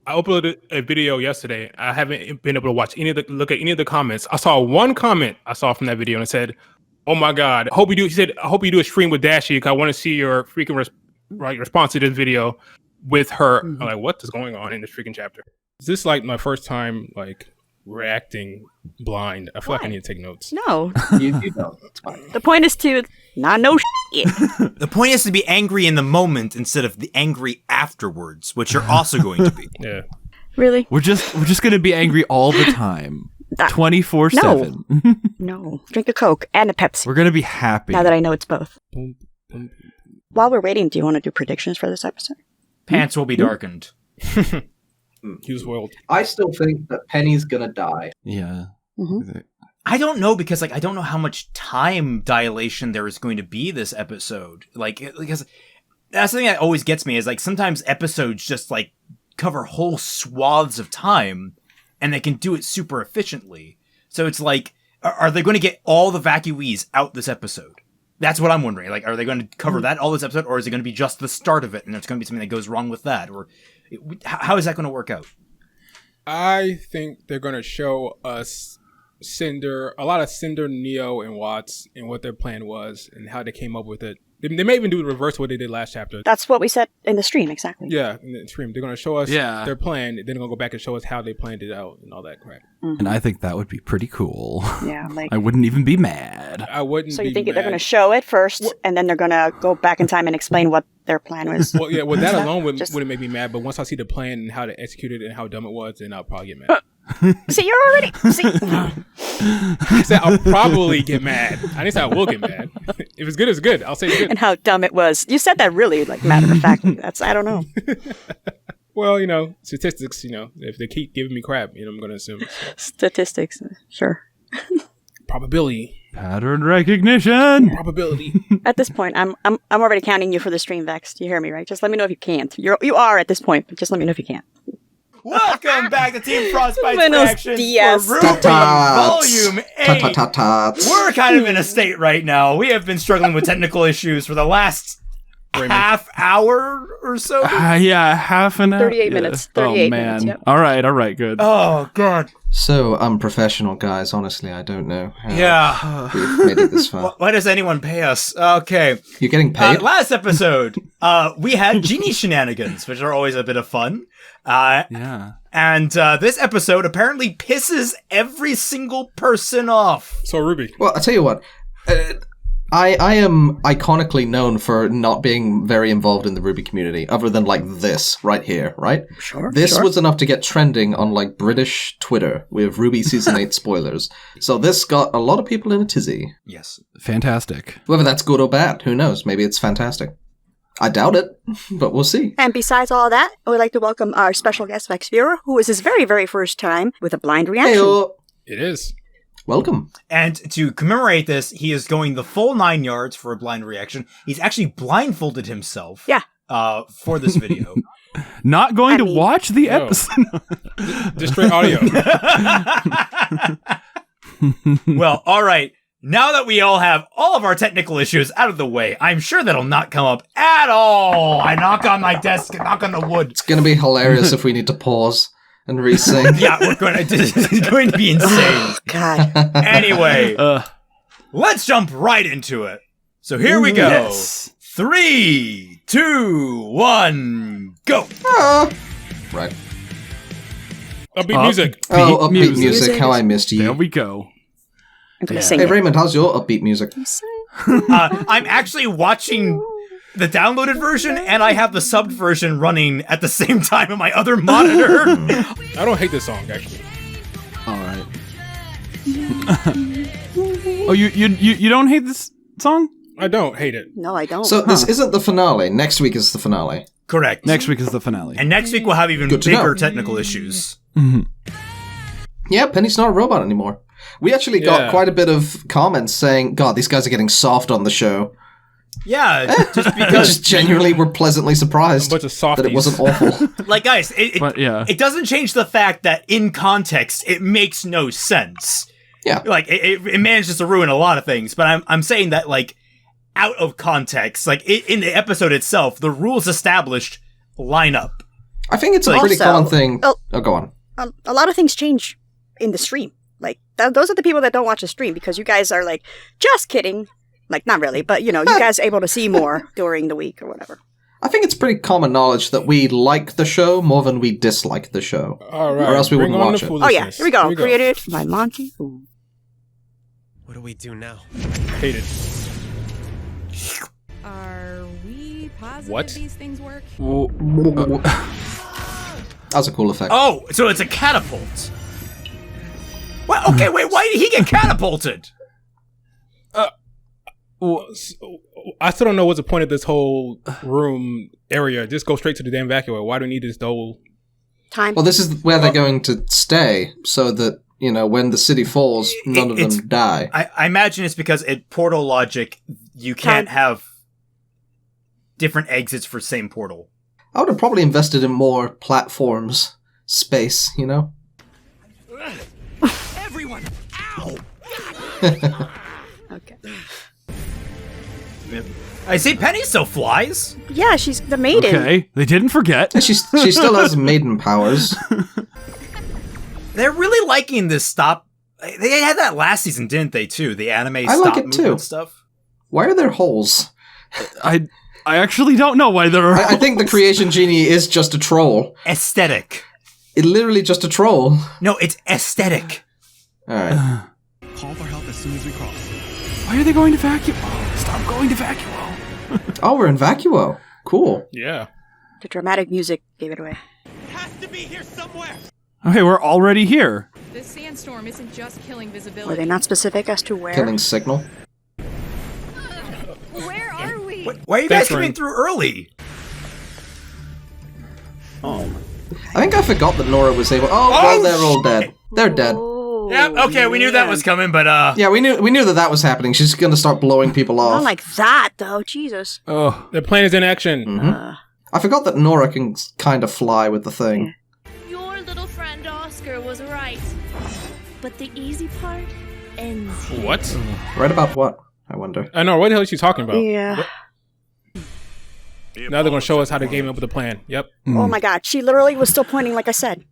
I uploaded a video yesterday. I haven't been able to look at any of the comments. I saw one comment I saw from that video and it said, "Oh my God, I hope you do." He said, "I hope you do a stream with Dashie because I want to see your freaking response to this video with her." I'm like, what is going on in this freaking chapter? Is this like my first time like reacting blind? I feel like I need to take notes. No, you don't. It's fine. the point is to not know shit. The point is to be angry in the moment instead of the angry afterwards, which you're also going to be. Yeah. Really? We're just gonna be angry all the time, 24/7. No. Drink a Coke and a Pepsi. We're gonna be happy. Now that I know it's both. While we're waiting, do you want to do predictions for this episode? Pants will be darkened. He was spoiled. I still think that Penny's gonna die. Yeah. Mm-hmm. I don't know because I don't know how much time dilation there is going to be this episode. Because that's the thing that always gets me is sometimes episodes just cover whole swaths of time and they can do it super efficiently. So it's are they going to get all the vacuees out this episode? That's what I'm wondering. Are they going to cover that all this episode, or is it going to be just the start of it and there's going to be something that goes wrong with that? Or how is that going to work out? I think they're going to show us a lot of Cinder, Neo, and Watts and what their plan was and how they came up with it. They may even do the reverse of what they did last chapter. That's what we said in the stream, exactly. Yeah, in the stream. They're going to show us their plan, then they're going to go back and show us how they planned it out and all that crap. Mm-hmm. And I think that would be pretty cool. Yeah, I wouldn't even be mad. I wouldn't. So you think they're going to show it first, and then they're going to go back in time and explain what their plan was? Well, yeah. Well, that alone wouldn't make me mad. But once I see the plan and how they executed it and how dumb it was, then I'll probably get mad. See, you're already. See, I said I'll probably get mad. I didn't say I will get mad. If it's good, it's good. I'll say it's good. And how dumb it was. You said that really matter of fact. I don't know. Well, statistics. If they keep giving me crap, I'm going to assume. Statistics, sure. Probability. Pattern recognition. Probability. At this point, I'm already counting you for the stream, Vexed. You hear me, right? Just let me know if you can't. You are at this point, but just let me know if you can't. Welcome back to Team Frostbite's Buenos Reactions dias. for RWBY Volume 8. We're kind of in a state right now. We have been struggling with technical issues for the last half hour or so. Yeah, half an hour. 38 minutes. 38 minutes, yep. All right, good. Oh, God. So unprofessional, guys. Honestly, I don't know how we've made it this far. Why does anyone pay us? Okay. You're getting paid? Last episode, we had genie shenanigans, which are always a bit of fun. Yeah. And this episode apparently pisses every single person off. So, RWBY. Well, I'll tell you what. I am iconically known for not being very involved in the RWBY community, other than this right here, right? Sure. This was enough to get trending on British Twitter with RWBY Season 8 spoilers. So this got a lot of people in a tizzy. Yes. Fantastic. Whether that's good or bad, who knows? Maybe it's fantastic. I doubt it, but we'll see. And besides all that, I would like to welcome our special guest, Vex viewer, who is his very, very first time with a blind reaction. Heyo. It is. Welcome. And to commemorate this, he is going the full 9 yards for a blind reaction. He's actually blindfolded himself. Yeah. For this video. Not going to watch the episode. Just straight audio. Well, all right. Now that we all have all of our technical issues out of the way, I'm sure that'll not come up at all. I knock on my desk, knock on the wood. It's going to be hilarious if we need to pause and re-sing. Yeah, it's going to be insane. God. Anyway, let's jump right into it. So here we go. Yes. 3, 2, 1, go. Right. Upbeat music. Oh, upbeat music. How I missed you. There we go. I'm going to sing Hey, it. Raymond, how's your upbeat music? I'm actually watching the downloaded version, and I have the subbed version running at the same time on my other monitor. I don't hate this song, actually. All right. Oh, you don't hate this song? I don't hate it. No, I don't. So this isn't the finale. Next week is the finale. Correct. Next week is the finale. And next week we'll have even Good to bigger know. technical issues. Mm-hmm. Yeah, Penny's not a robot anymore. We actually got quite a bit of comments saying, God, these guys are getting soft on the show. Yeah, just We because... just genuinely were pleasantly surprised A bunch of softies. that it wasn't awful. Like, guys, Yeah. it doesn't change the fact that in context, it makes no sense. Yeah. Like, it manages to ruin a lot of things, but I'm saying that, out of context, in the episode itself, the rules established line up. I think it's a pretty Also, common thing. Oh, go on. A lot of things change in the stream. Like, those are the people that don't watch the stream because you guys are like, just kidding. Like, not really, but, you guys are able to see more during the week or whatever. I think it's pretty common knowledge that we like the show more than we dislike the show. All right. Or else we wouldn't watch it. Oh, yeah. Here we go. Created by Monty. Ooh. What do we do now? Hate it. Are we positive What? these things work? That's a cool effect. Oh, so it's a catapult. Well, okay, wait, why did he get catapulted? I still don't know what's the point of this whole room area. Just go straight to the damn evacuator. Why do we need this whole Time. Well, this is where they're going to stay, so that, when the city falls, none of them die. I imagine it's because in portal logic, you can't have different exits for same portal. I would have probably invested in more platforms, space, Everyone! Ow! Okay. I see Penny still flies. Yeah, she's the maiden. Okay, they didn't forget. she still has maiden powers. They're really liking this stop. They had that last season, didn't they, too? The anime I stop like it, movement too. stuff. Why are there holes? I actually don't know why there are. I think the creation genie is just a troll. Aesthetic. It literally just a troll. No, it's aesthetic. Alright. Call for help as soon as we cross. Why are they going to vacuum? Oh, stop going to vacuum. Oh, we're in Vacuo. Cool. Yeah. The dramatic music gave it away. It has to be here somewhere! Okay, we're already here. This sandstorm isn't just killing visibility. Were they not specific as to where? Killing signal. Where are we? Why are you guys Thanks, coming Rain. through early? I think I forgot that Nora was able. Oh, well, they're all dead. They're dead. Oh, Yeah, okay, we knew that was coming, but Yeah, we knew that was happening. She's gonna start blowing people off. Not like that, though. Jesus. Oh, The plane is in action. Mhm. I forgot that Nora can kind of fly with the thing. Your little friend Oscar was right. But the easy part ends here. What? Right about what? I wonder. I know. What the hell is she talking about? Yeah. Now they're going to show us how they came up with the plan. Yep. Oh my god. She literally was still pointing like I said.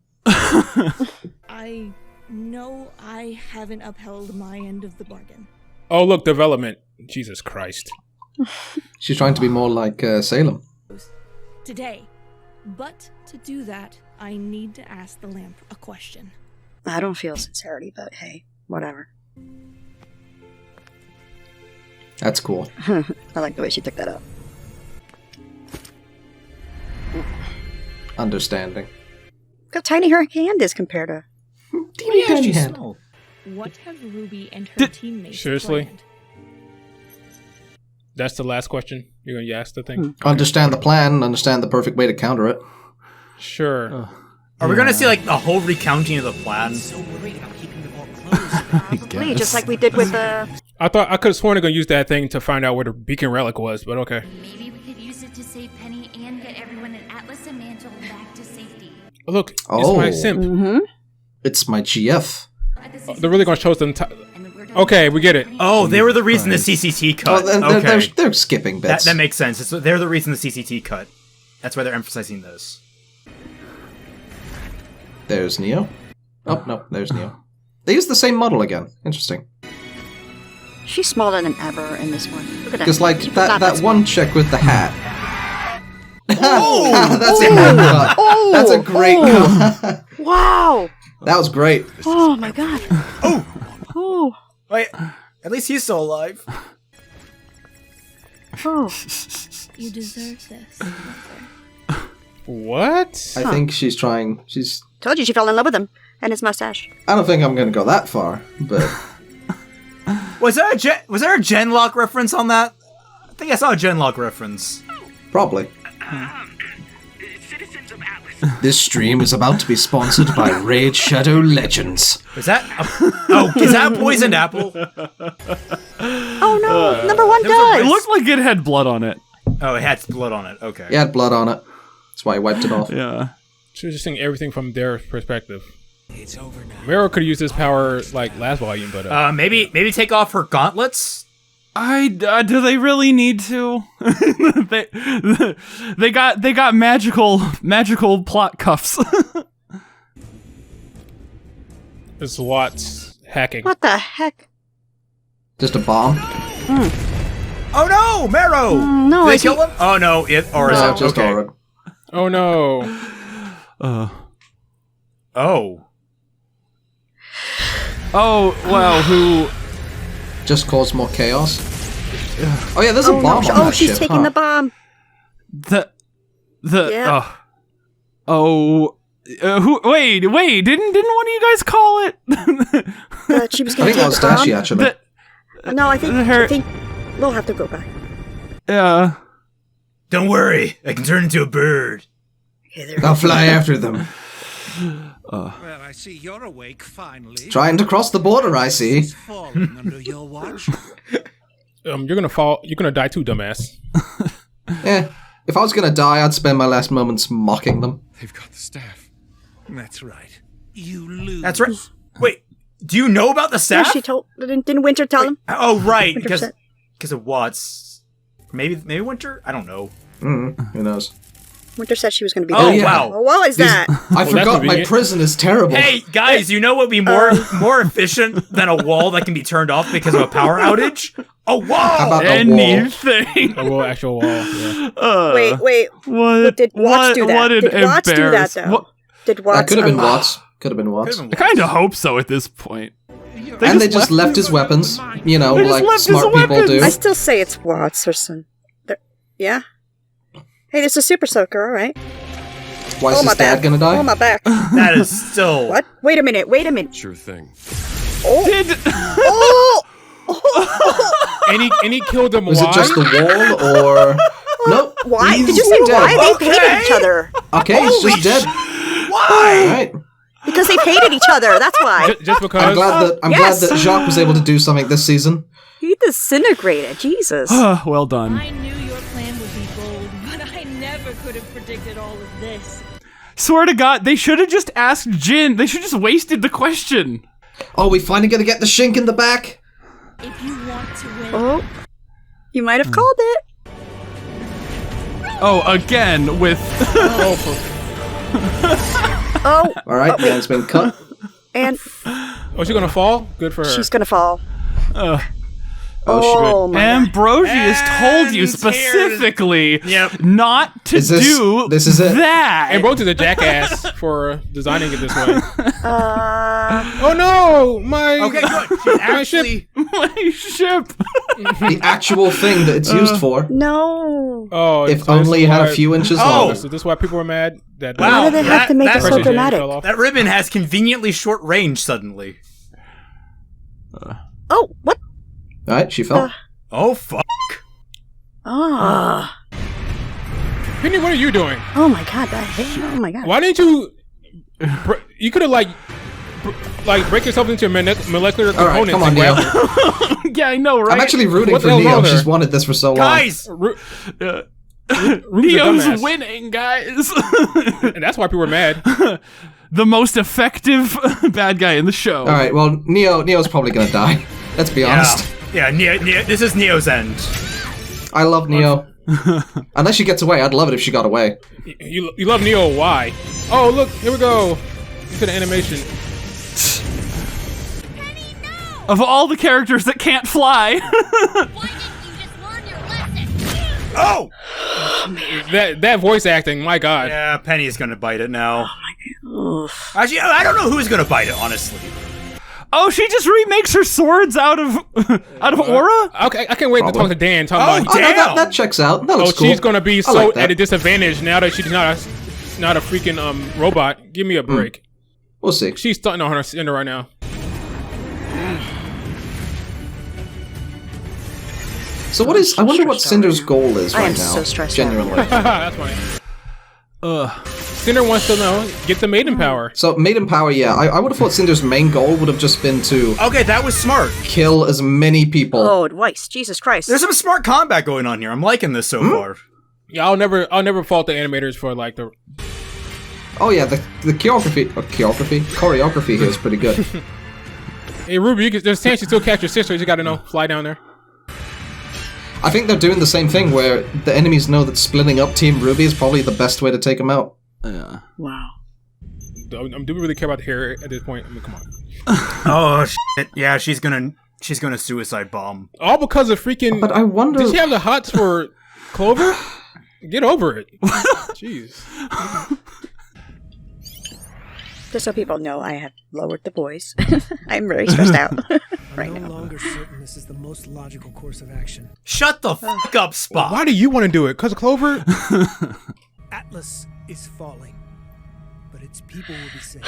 I know I haven't upheld my end of the bargain. Oh, look, development. Jesus Christ. She's trying to be more like Salem. Today. But to do that, I need to ask the lamp a question. I don't feel sincerity, but hey, whatever. That's cool. I like the way she took that up. Understanding. Look how tiny her hand is compared to... Teeny tiny hand. What have Ruby and her teammates Seriously? planned? That's the last question you're going to ask the thing? Understand the plan, understand the perfect way to counter it. Sure. are we going to see, like, a whole recounting of the plan? So worried about keeping the vault closed. Probably, just like we did with the... I could have sworn they're going to use that thing to find out where the beacon relic was, but okay. Maybe we could use it to save Penny and get everyone in Atlas and Mantle back to safety. Oh, look, it's Oh. my simp. Mm-hmm. It's my GF. They're really going to show us the entire... Okay, we get it. Oh, they were the reason the CCT cut. Well, Okay. they're skipping bits. That makes sense. They're the reason the CCT cut. That's why they're emphasizing this. There's Neo. Oh, no, there's Neo. They used the same model again. Interesting. She's smaller than ever in this one. Look at that. Because, like, She was not that small. one chick with the hat. Oh! That's a hand cut. Oh! That's a great cut. Wow! That was great. Oh my god. Oh! Oh. Wait, at least he's still alive. Oh. You deserve this. What? I think she's trying. Told you she fell in love with him and his mustache. I don't think I'm going to go that far, but Was there a Genlock reference on that? I think I saw a Genlock reference. probably. This stream is about to be sponsored by Raid Shadow Legends. Is that a poisoned apple? Oh no! Number one it does! looked like it had blood on it. Oh, it had blood on it. Okay. He had blood on it. That's why he wiped it off. Yeah. She was just seeing everything from their perspective. It's over now. Mero could use this power like last volume, but Maybe take off her gauntlets. Do they really need to? they got magical plot cuffs. It's Watts hacking. What the heck? Just a bomb? Oh no, Marrow! No, Did they is he- kill him? Oh no, or is No, it? just Okay. Dora. Oh no. Oh. Oh wow, who? Just cause more chaos. Oh yeah, there's a Oh, bomb no. on that She's ship, taking huh? the bomb. The Yeah. who? Wait! Didn't one of you guys call it? She was I going think to take that was the bomb. Dashi, actually. No, I think we'll have to go back. Yeah. Don't worry, I can turn into a bird. I'll fly after them. Well, I see you're awake finally. Trying to cross the border, I see. Who's falling under your watch? You're gonna fall. You're gonna die too, dumbass. If I was gonna die, I'd spend my last moments mocking them. They've got the staff. That's right. You lose. That's right. Wait, do you know about the Yeah, staff? she told. Didn't Winter tell him? Oh right, Winter because of Watts. Maybe Winter. I don't know. Who knows? Winter said she was going to be Oh, there. wow. Oh, what was that? I forgot my convenient. prison is terrible. Hey guys, you know what would be more efficient than a wall that can be turned off because of a power outage? A wall. How about a wall? Anything. A real actual wall. Yeah. Wait. What? Did Watts do that? What an Did Watts do that, though? What? Did Watts? That could have been unlock- Watts. Could have been Watts. I kind of hope so at this point. And they just left his weapons. You know, They just like left his smart people weapons. do. I still say it's Watts or some. Yeah. Hey, this is Super Soaker, all right. Why is my his dad back. gonna die? Oh, my back. That is still What? Wait a minute. Sure thing. Oh! And he killed him. Was why? it just the wall, or... Nope. Why? He's Did you say dead. why? They hated each other. Okay, he's just dead. why? Alright. Because they hated each other. That's why. Just because. I'm glad that Jacques was able to do something this season. He disintegrated. Jesus. Well done. I knew your plan would be bold, but I never could have predicted all of this. Swear to God, they should have just asked Jin. They should have just wasted the question. Oh, we finally gonna get the shink in the back? If you want to win, Oh. You might have called it. Oh, again with. Oh. Alright, it's been cut. And Oh, she gonna fall? Good for her. she's going to fall. Oh, my God. Ambrosius told you And specifically Yep. not to Is this- do this is it? that. And Rose is a jackass for designing it this way. Uh, Oh no, my Okay, good. She's actually. My ship. The actual thing that it's used for. no. Oh, If so this only is it had why- a few inches Oh. longer. So this is why people were mad that Wow. Why do they have to make it so Precious Jane dramatic? fell off. That ribbon has conveniently short range suddenly. Oh, what? Alright, she fell. Oh fuck. Oh. Penny, what are you doing? Oh my God. Oh my God. Why didn't you? You could have break yourself into molecular Alright, components. come on, and Neo. grab them. Yeah, I know, right? I'm actually rooting What for the hell Neo. wrong there? She's wanted this for so long. Guys! Ruby's a Neo's dumbass. winning, guys. And that's why people were mad. The most effective bad guy in the show. Alright, well, Neo's probably gonna die. Let's be honest. Yeah, Neo, this is Neo's end. I love Neo. Unless she gets away, I'd love it if she got away. You love Neo. Why? Oh, look, here we go. Into the animation. Of all the characters that can't fly. Why didn't you just learn your lesson? Oh! That voice acting, my God. Yeah, Penny's gonna bite it now. Oof. Actually, I don't know who's gonna bite it, honestly. Oh, she just remakes her swords out of aura? Okay, I can't wait to talk to Dan. Talk about. Oh, no, Damn. that checks out. That Oh, looks cool. she's gonna be I so like that. at a disadvantage now that she's not a freaking robot. Give me a break. We'll see. She's stunting on her center right now. So what is... I wonder what Cinder's goal is I right am now. so stressed out. Genuinely. That's funny. Cinder wants to know, get the maiden power. So, Maiden Power, yeah. I would have thought Cinder's main goal would have just been to Okay, that was smart. kill as many people. Oh, twice. Jesus Christ. There's some smart combat going on here. I'm liking this so far. Yeah, I'll never fault the animators for like the. Oh yeah, the choreography here is pretty good. Hey Ruby, there's a chance you still catch your sister. You just gotta know, fly down there. I think they're doing the same thing where the enemies know that splitting up Team RWBY is probably the best way to take them out. Yeah. Wow. Do we really care about Harriet at this point? I mean, come on. Oh shit! Yeah, she's gonna suicide bomb. All because of freaking. But I wonder. Did she have the hots for Clover? Get over it. Jeez. Just so people know, I have lowered the voice. I'm very stressed out right I'm no now. longer certain this is the most logical course of action. Shut the fuck up, Spock. Why do you want to do it? Because of Clover? Atlas is falling, but its people will be safe.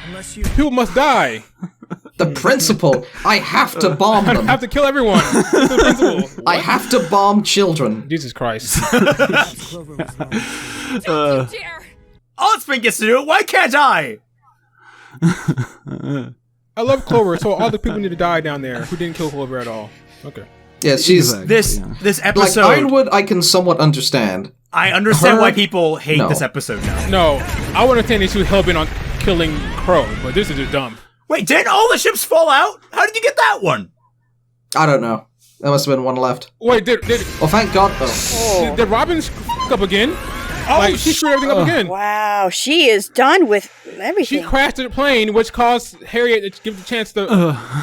Unless you... People must die. The principal. I have to bomb I them. have to kill everyone. That's the principle. I have to bomb children. Jesus Christ. Clover was wrong. Osman gets to do it. Why can't I? I love Clover, so all the people need to die down there who didn't kill Clover at all. Okay. Yeah, she's... This episode. Like, Ironwood, I can somewhat understand. I understand Her- why people hate No. this episode now. No, I would understand if she was hell-bent on killing Crow, but this is just dumb. Wait, didn't all the ships fall out? How did you get that one? I don't know. There must have been one left. Wait, did Oh, thank God, though. did Robin f up again? Like, she screwed everything up again. Wow, she is done with She everything. crashed the plane, which caused Harriet to give the chance to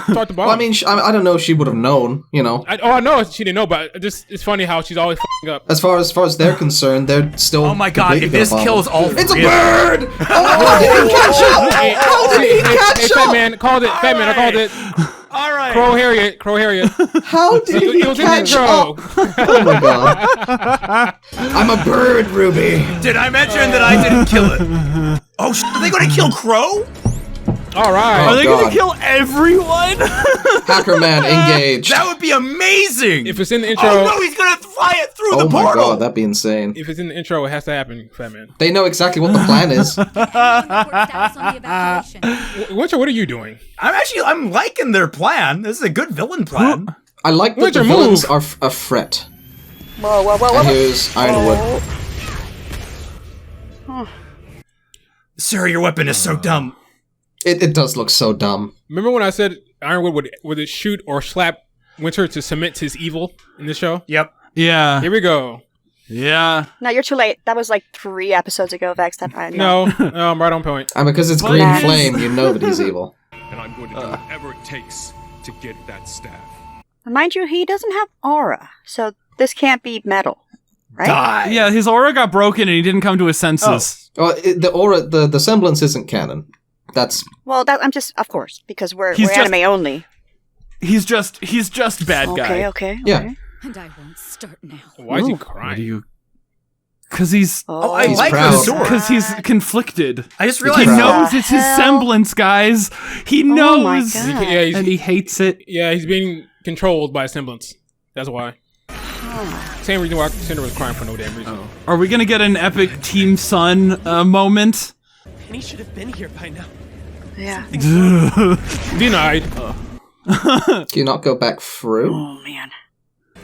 start the bomb. Well, I mean, I don't know if she would have known, you know. I know she didn't know, but it's funny how she's always f***ing up. As far as they're concerned, they're still... Oh my God, if this kills all It's a three of bird! Oh, did he catch up? How did he catch Hey, up? Fat Man, called it. Fat Man, I called it. All right. Crow Harriet. How did he It was in the catch intro. up? Oh my God. I'm a bird, RWBY. Did I mention that I didn't kill it? Oh, are they gonna kill Crow? All right. Are they God. gonna kill everyone? Hacker Man, engaged. That would be amazing. If it's in the intro, Oh no, he's gonna fly it through the Oh my portal. God, that'd be insane. if it's in the intro, it has to happen, Fat Man. They know exactly what the plan is. Status on the evacuation. Winter, what are you doing? I'm liking their plan. This is a good villain plan. I like that Winter, the villains move. are a threat. Whoa. And here's Ironwood. Sir, your weapon is so dumb. It does look so dumb. Remember when I said Ironwood would it shoot or slap Winter to cement his evil in this show? Yep. Yeah. Here we go. Yeah. No, you're too late. That was like 3 episodes ago, Vexed. No, I'm right on point. And because it's But Green yes. Flame, you know that he's evil. And I'm going to do whatever it takes to get that staff. Mind you, he doesn't have aura, so this can't be metal, right? Die. Yeah, his aura got broken and he didn't come to his senses. Well, the aura, the semblance isn't canon. That's Well, I'm just, of course, because we're He's just- anime only. He's just bad guy. Okay. yeah. And I won't start now. Why is he Ooh, crying? Why do you? Because he's Oh, I He's like proud. the sword. because he's conflicted. I just He realized proud. knows it's his hell? semblance, guys. He Oh my knows, God. Yeah, he's, and he hates it. yeah, he's being controlled by a semblance. That's why. Same reason why Cinder was crying for no damn reason. Are we gonna get an epic Team Sun moment? Penny should have been here by now. Yeah. Denied. Can you not go back through? Oh, man.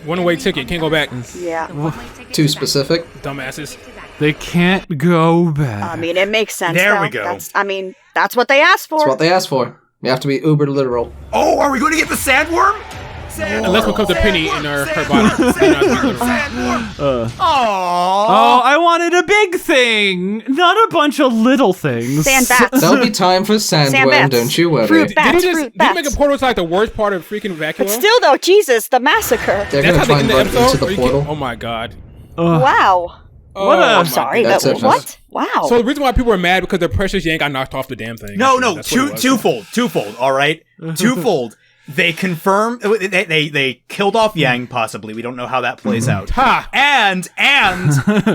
One-way ticket. Can't go back. Yeah. Too specific? Dumbasses. They can't go back. I mean, it makes sense. There though. we go. That's what they asked for. That's what they asked for. You have to be uber literal. Oh, are we going to get the sandworm? Unless we come to Penny in her body. Sandworm. Aww. Oh, I wanted a big thing, not a bunch of little things. Sand bats. There'll be time for Sand sandworm, bats. don't you worry. Fruit bats. Did he Fruit make bats. a portal like the worst part of freaking Vacuo? But still, though, Jesus, the massacre. They're That's gonna how try they and end the run episode? into Are the you kidding? portal. Oh my god. Wow. Oh, What a- my I'm sorry. God. That's it, What? Wow. So the reason why people were mad because their precious Yang got knocked off the damn thing. No, That's what it was. twofold. All right, twofold. They confirm they killed off Yang. Possibly, we don't know how that plays out. Ha! And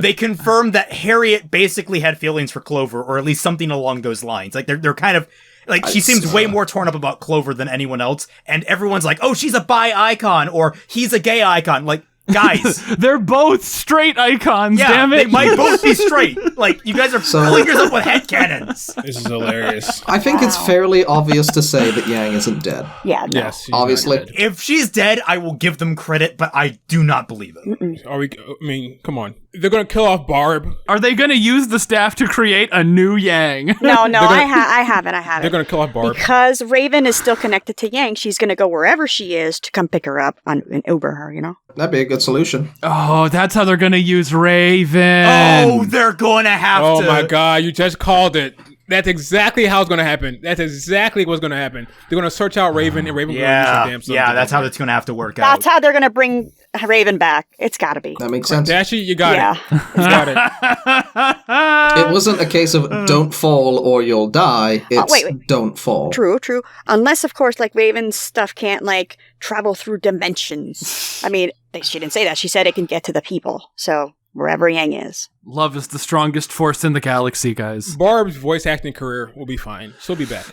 they confirmed that Harriet basically had feelings for Clover, or at least something along those lines. Like they're kind of like she seems way more torn up about Clover than anyone else, and everyone's like, "Oh, she's a bi icon," or "He's a gay icon." Like, guys, They're both straight icons, yeah, damn it. they might both be straight. Like, you guys are filling yourself with headcanons. This is hilarious. I think it's fairly obvious to say that Yang isn't dead. Yeah, no. Yes. she's not Obviously. dead. If she's dead, I will give them credit, but I do not believe it. Are we? I mean, come on. They're gonna kill off Barb. Are they gonna use the staff to create a new Yang? No, gonna- I haven't. They're gonna kill off Barb. Because Raven is still connected to Yang, she's going to go wherever she is to come pick her up and Uber her, you know? That'd be a good solution. Oh, that's how they're gonna use Raven. Oh, they're gonna have to. Oh my god, you just called it. That's exactly how it's going to happen. That's exactly what's going to happen. They're going to search out Raven, and Raven will use some damn stuff. Yeah, that's how it's going to have to work out. That's how they're going to bring Raven back. It's got to be. That makes sense. Dashi, you got it. You got it. It wasn't a case of don't fall or you'll die. It's wait. don't fall. True. Unless, of course, like Raven's stuff can't like travel through dimensions. I mean, she didn't say that. She said it can get to the people. So wherever Yang is. Love is the strongest force in the galaxy, guys. Barb's voice acting career will be fine. She'll be back.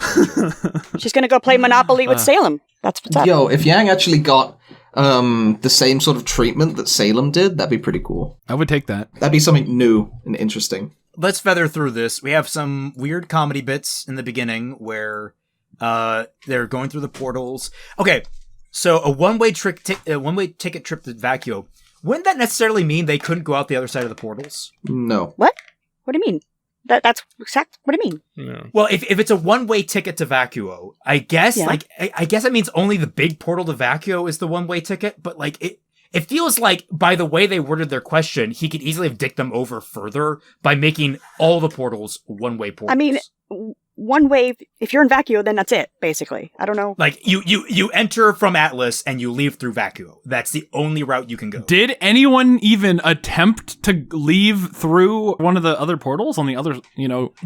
She's going to go play Monopoly with Salem. That's what's up. Yo, if Yang actually got the same sort of treatment that Salem did, that'd be pretty cool. I would take that. That'd be something new and interesting. Let's feather through this. We have some weird comedy bits in the beginning where they're going through the portals. Okay, so a one-way ticket trip to Vacuo. Wouldn't that necessarily mean they couldn't go out the other side of the portals? No. What? What do you mean? That's exact. What do you mean? No. Well, if it's a one-way ticket to Vacuo, I guess I guess that means only the big portal to Vacuo is the one-way ticket. But like it feels like by the way they worded their question, he could easily have dicked them over further by making all the portals one-way portals. I mean, one way. If you're in Vacuo, then that's it. Basically, I don't know. Like you enter from Atlas and you leave through Vacuo. That's the only route you can go. Did anyone even attempt to leave through one of the other portals on the other,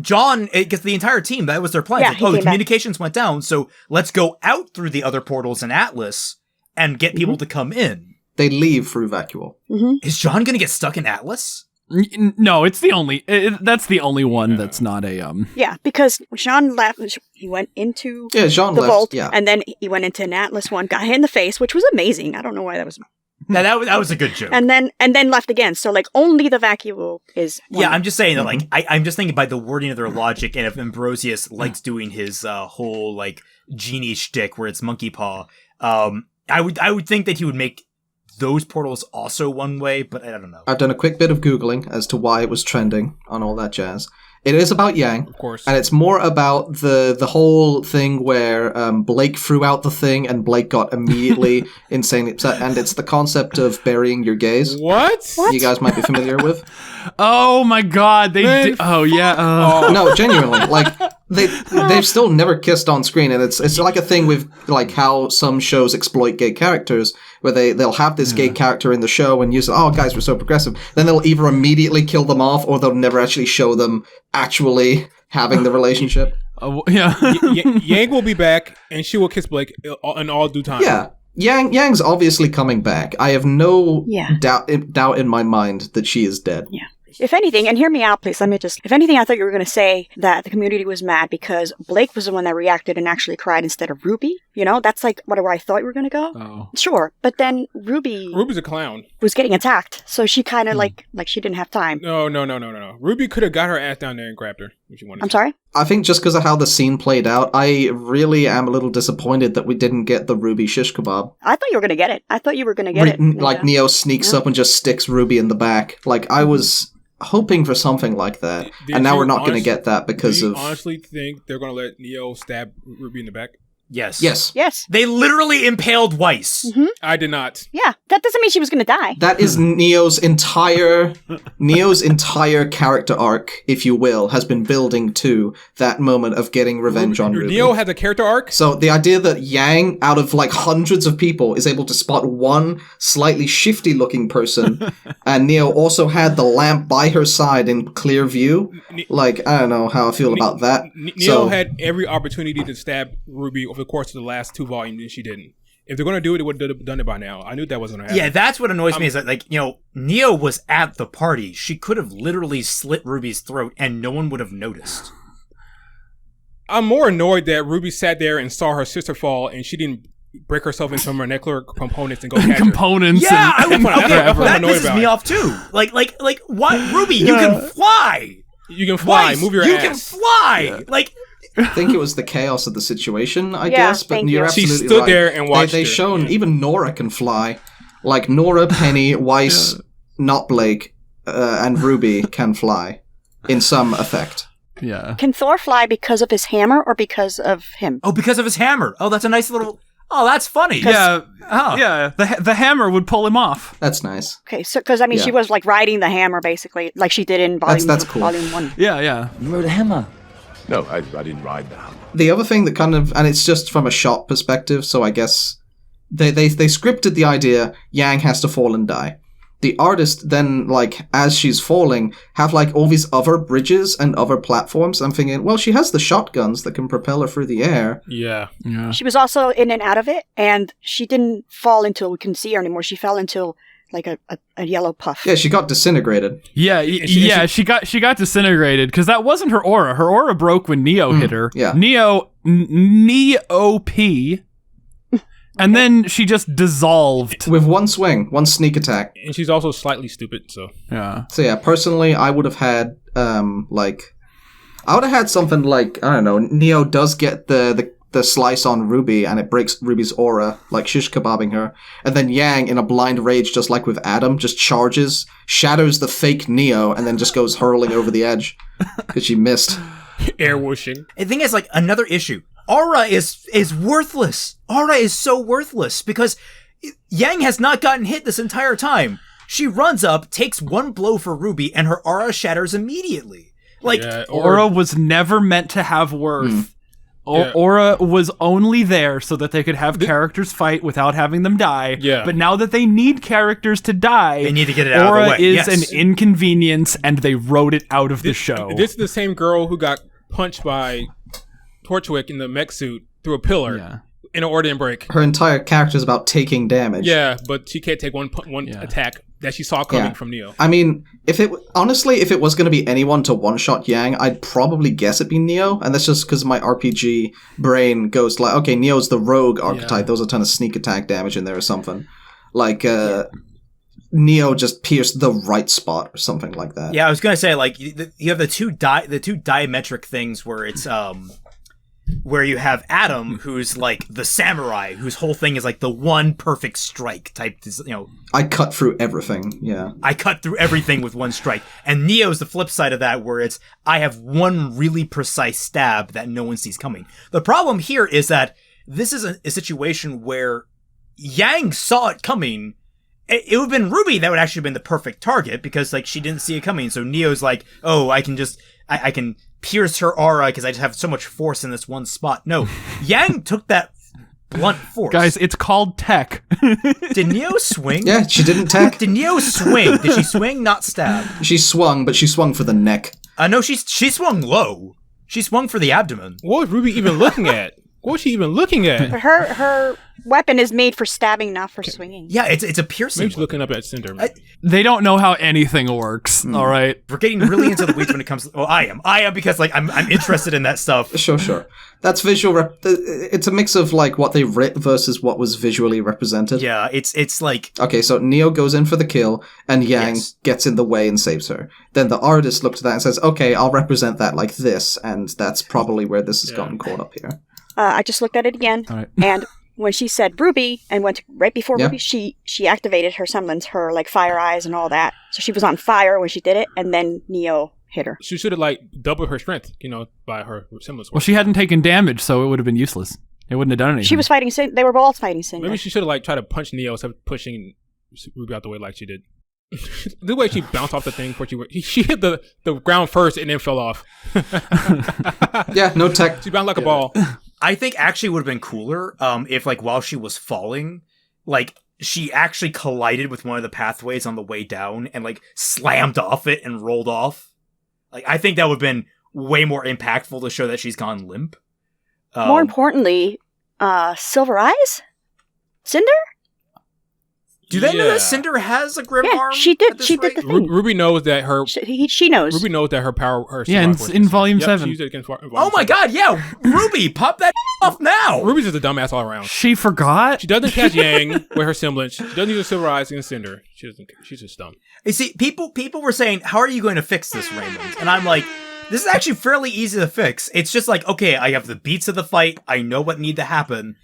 John, it gets the entire team. That was their plan. Yeah, Like, the communications went down, so let's go out through the other portals in Atlas and get people to come in. They leave through Vacuo. Mm-hmm. Is John gonna get stuck in Atlas? No, it's the only. That's the only one that's not a. Yeah, because Jean left. He went into Jean the left, vault, yeah. and then he went into an Atlas one, got hit in the face, which was amazing. I don't know why that was. That was a good joke. And then left again. So like only the Vacuo is. One. Yeah, I'm just saying that. Like I'm just thinking by the wording of their logic, and if Ambrosius likes doing his whole like genie shtick where it's monkey paw, I would think that he would make those portals also one way, but I don't know. I've done a quick bit of Googling as to why it was trending on all that jazz. It is about Yang, Of course. and it's more about the whole thing where Blake threw out the thing and Blake got immediately insanely upset, and it's the concept of burying your gaze. What? You guys might be familiar with. Oh my god, they did. Oh yeah. No, genuinely, like they've still never kissed on screen, and it's like a thing with like how some shows exploit gay characters, where they'll have this gay character in the show and use it. Oh, guys, we're so progressive. Then they'll either immediately kill them off, or they'll never actually show them actually having the relationship. Yeah. Yang will be back, and she will kiss Blake in all due time. Yeah. Yang's obviously coming back. I have no doubt in my mind that she is dead. Yeah. If anything, and hear me out, please. If anything, I thought you were going to say that the community was mad because Blake was the one that reacted and actually cried instead of RWBY. That's like where I thought you were going to go. Oh. Sure. But then RWBY's a clown. Was getting attacked. So she kind of like she didn't have time. No. RWBY could have got her ass down there and grabbed her if she wanted. I'm sorry? I think just because of how the scene played out, I really am a little disappointed that we didn't get the RWBY shish kebab. I thought you were going to get it. I thought you were going to get it. Like Neo sneaks up and just sticks RWBY in the back. Like I was hoping for something like that, and now we're not going to get that because of. Do you honestly think they're going to let Neo stab RWBY in the back? Yes. They literally impaled Weiss. Mm-hmm. I did not. Yeah, that doesn't mean she was going to die. That is Neo's entire character arc, if you will, has been building to that moment of getting revenge on RWBY. Neo has a character arc? So the idea that Yang, out of like hundreds of people, is able to spot one slightly shifty looking person, and Neo also had the lamp by her side in clear view, like, I don't know how I feel about that. Neo had every opportunity to stab RWBY over the course of the last 2 volumes, and she didn't. If they're going to do it, they would have done it by now. I knew that wasn't going to happen. Yeah, that's what annoys me is that, Neo was at the party. She could have literally slit RWBY's throat and no one would have noticed. I'm more annoyed that RWBY sat there and saw her sister fall and she didn't break herself into some molecular components and go catch components. her. Yeah, that annoyed pisses about me it. off too. Like, what? RWBY, you can fly! You can fly. Weiss, move your you ass. You can fly! Yeah. Like... I think it was the chaos of the situation, I guess, but you're absolutely right. She stood there and watched They've shown even Nora can fly. Like Nora, Penny, Weiss, not Blake, and RWBY can fly in some effect. Yeah. Can Thor fly because of his hammer or because of him? Oh, because of his hammer. Oh, that's a nice little... Oh, that's funny. Yeah, Oh. yeah. The hammer would pull him off. That's nice. Okay, so because I mean, Yeah. she was like riding the hammer basically, like she did in That's cool. volume 1. Yeah, yeah. You rode a hammer? No, I didn't ride the hammer. The other thing that kind of, and it's just from a shot perspective, so I guess they scripted the idea Yang has to fall and die. The artist then, like, as she's falling, have like all these other bridges and other platforms. I'm thinking, well, she has the shotguns that can propel her through the air. Yeah. She was also in and out of it, and she didn't fall until we couldn't see her anymore. She fell into like a yellow puff. Yeah, she got disintegrated. Yeah, she got disintegrated because that wasn't her aura. Her aura broke when Neo hit her. Yeah. Neo-P. And then she just dissolved. With one swing, one sneak attack. And she's also slightly stupid, so. Yeah. So yeah, personally, I would have had, I would have had something like, I don't know, Neo does get the slice on Ruby and it breaks Ruby's aura, like shish kebabbing her. And then Yang, in a blind rage, just like with Adam, just charges, shatters the fake Neo, and then just goes hurling over the edge. Because she missed. Air whooshing. The thing is, like, another issue. Aura is worthless. Aura is so worthless because Yang has not gotten hit this entire time. She runs up, takes one blow for Ruby, and her aura shatters immediately. Like, Yeah, Aura was never meant to have worth. Yeah. Aura was only there so that they could have characters fight without having them die. Yeah. But now that they need characters to die, they need to get it out Aura of the way. is Yes. an inconvenience, and they wrote it out of the show. This is the same girl who got punched by Torchwick in the mech suit through a pillar in an Ordian break. Her entire character is about taking damage. Yeah, but she can't take one attack that she saw coming from Neo. I mean, if it was going to be anyone to one-shot Yang, I'd probably guess it'd be Neo, and that's just because my RPG brain goes like, okay, Neo's the rogue archetype, there's a ton of sneak attack damage in there or something. Like, Neo just pierced the right spot or something like that. Yeah, I was gonna say, like, you have the two diametric things where it's where you have Adam, who's like the samurai, whose whole thing is like the one perfect strike type. You know, I cut through everything. Yeah, I cut through everything with one strike. And Neo's the flip side of that, where it's I have one really precise stab that no one sees coming. The problem here is that this is a situation where Yang saw it coming. It would have been Ruby that would actually have been the perfect target because, like, she didn't see it coming. So Neo's like, oh, I can just, I can pierce her aura because I just have so much force in this one spot. No, Yang took that blunt force. Guys, it's called tech. Did Neo swing? Yeah, she didn't tech. Did Neo swing? Did she swing, not stab? She swung, but she swung for the neck. No, she swung low. She swung for the abdomen. What was Ruby even looking at? What was she even looking at? Her weapon is made for stabbing, not for swinging. Yeah, it's a piercing. Maybe she's looking up at Cinder. They don't know how anything works. All right, we're getting really into the weeds when it comes to. Well, I am because like I'm interested in that stuff. Sure. That's visual. It's a mix of like what they writ versus what was visually represented. Yeah, it's like okay. So Neo goes in for the kill, and Yang gets in the way and saves her. Then the artist looks at that and says, "Okay, I'll represent that like this," and that's probably where this has gotten caught up here. I just looked at it again, and when she said Ruby and went right before Ruby, she activated her semblance, her like fire eyes and all that. So she was on fire when she did it, and then Neo hit her. She should have like doubled her strength, by her semblance. Well, she hadn't taken damage, so it would have been useless. It wouldn't have done anything. She was fighting Sin. They were both fighting Sin. Maybe she should have like tried to punch Neo instead of pushing Ruby out the way like she did. The way she bounced off the thing before she hit the ground first and then fell off. Yeah, no tech. She bounced like a ball. I think actually would have been cooler if like while she was falling, like she actually collided with one of the pathways on the way down and like slammed off it and rolled off. Like I think that would have been way more impactful to show that she's gone limp. More importantly, Silver Eyes? Cinder? Do they know that Cinder has a grim arm? She did. She did the thing. Ruby knows that her. She knows. Ruby knows that her power. In Volume 7. She used it against Volume oh my 7. God! Yeah, Ruby, pop that off now. Ruby's just a dumbass all around. She forgot. She doesn't catch Yang with her semblance. She doesn't use her Silver Eyes against Cinder. She doesn't. She's just dumb. You see, people were saying, "How are you going to fix this, Raymond?" And I'm like, "This is actually fairly easy to fix. It's just like, okay, I have the beats of the fight. I know what need to happen."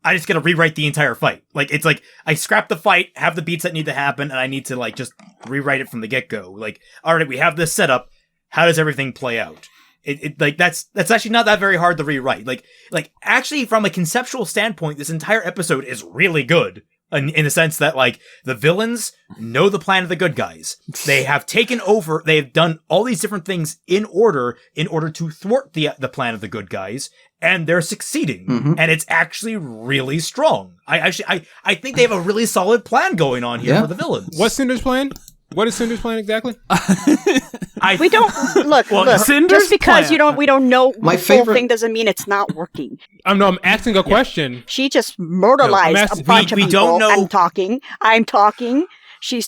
I just gotta rewrite the entire fight. Like, it's like, I scrap the fight, have the beats that need to happen, and I need to, like, just rewrite it from the get-go. Like, alright, we have this setup. How does everything play out? Like that's actually not that very hard to rewrite. Like actually from a conceptual standpoint, this entire episode is really good. In the sense that, like, the villains know the plan of the good guys. They have taken over, they've done all these different things in order to thwart the plan of the good guys, and they're succeeding. Mm-hmm. And it's actually really strong. I think they have a really solid plan going on here for the villains. What's Cinder's plan? What is Cinder's plan exactly? We don't look. Cinder's Just because plan. we don't know My the full favorite- thing doesn't mean it's not working. I'm asking a question. She just murderized asking- a bunch we of people. don't know- I'm talking. She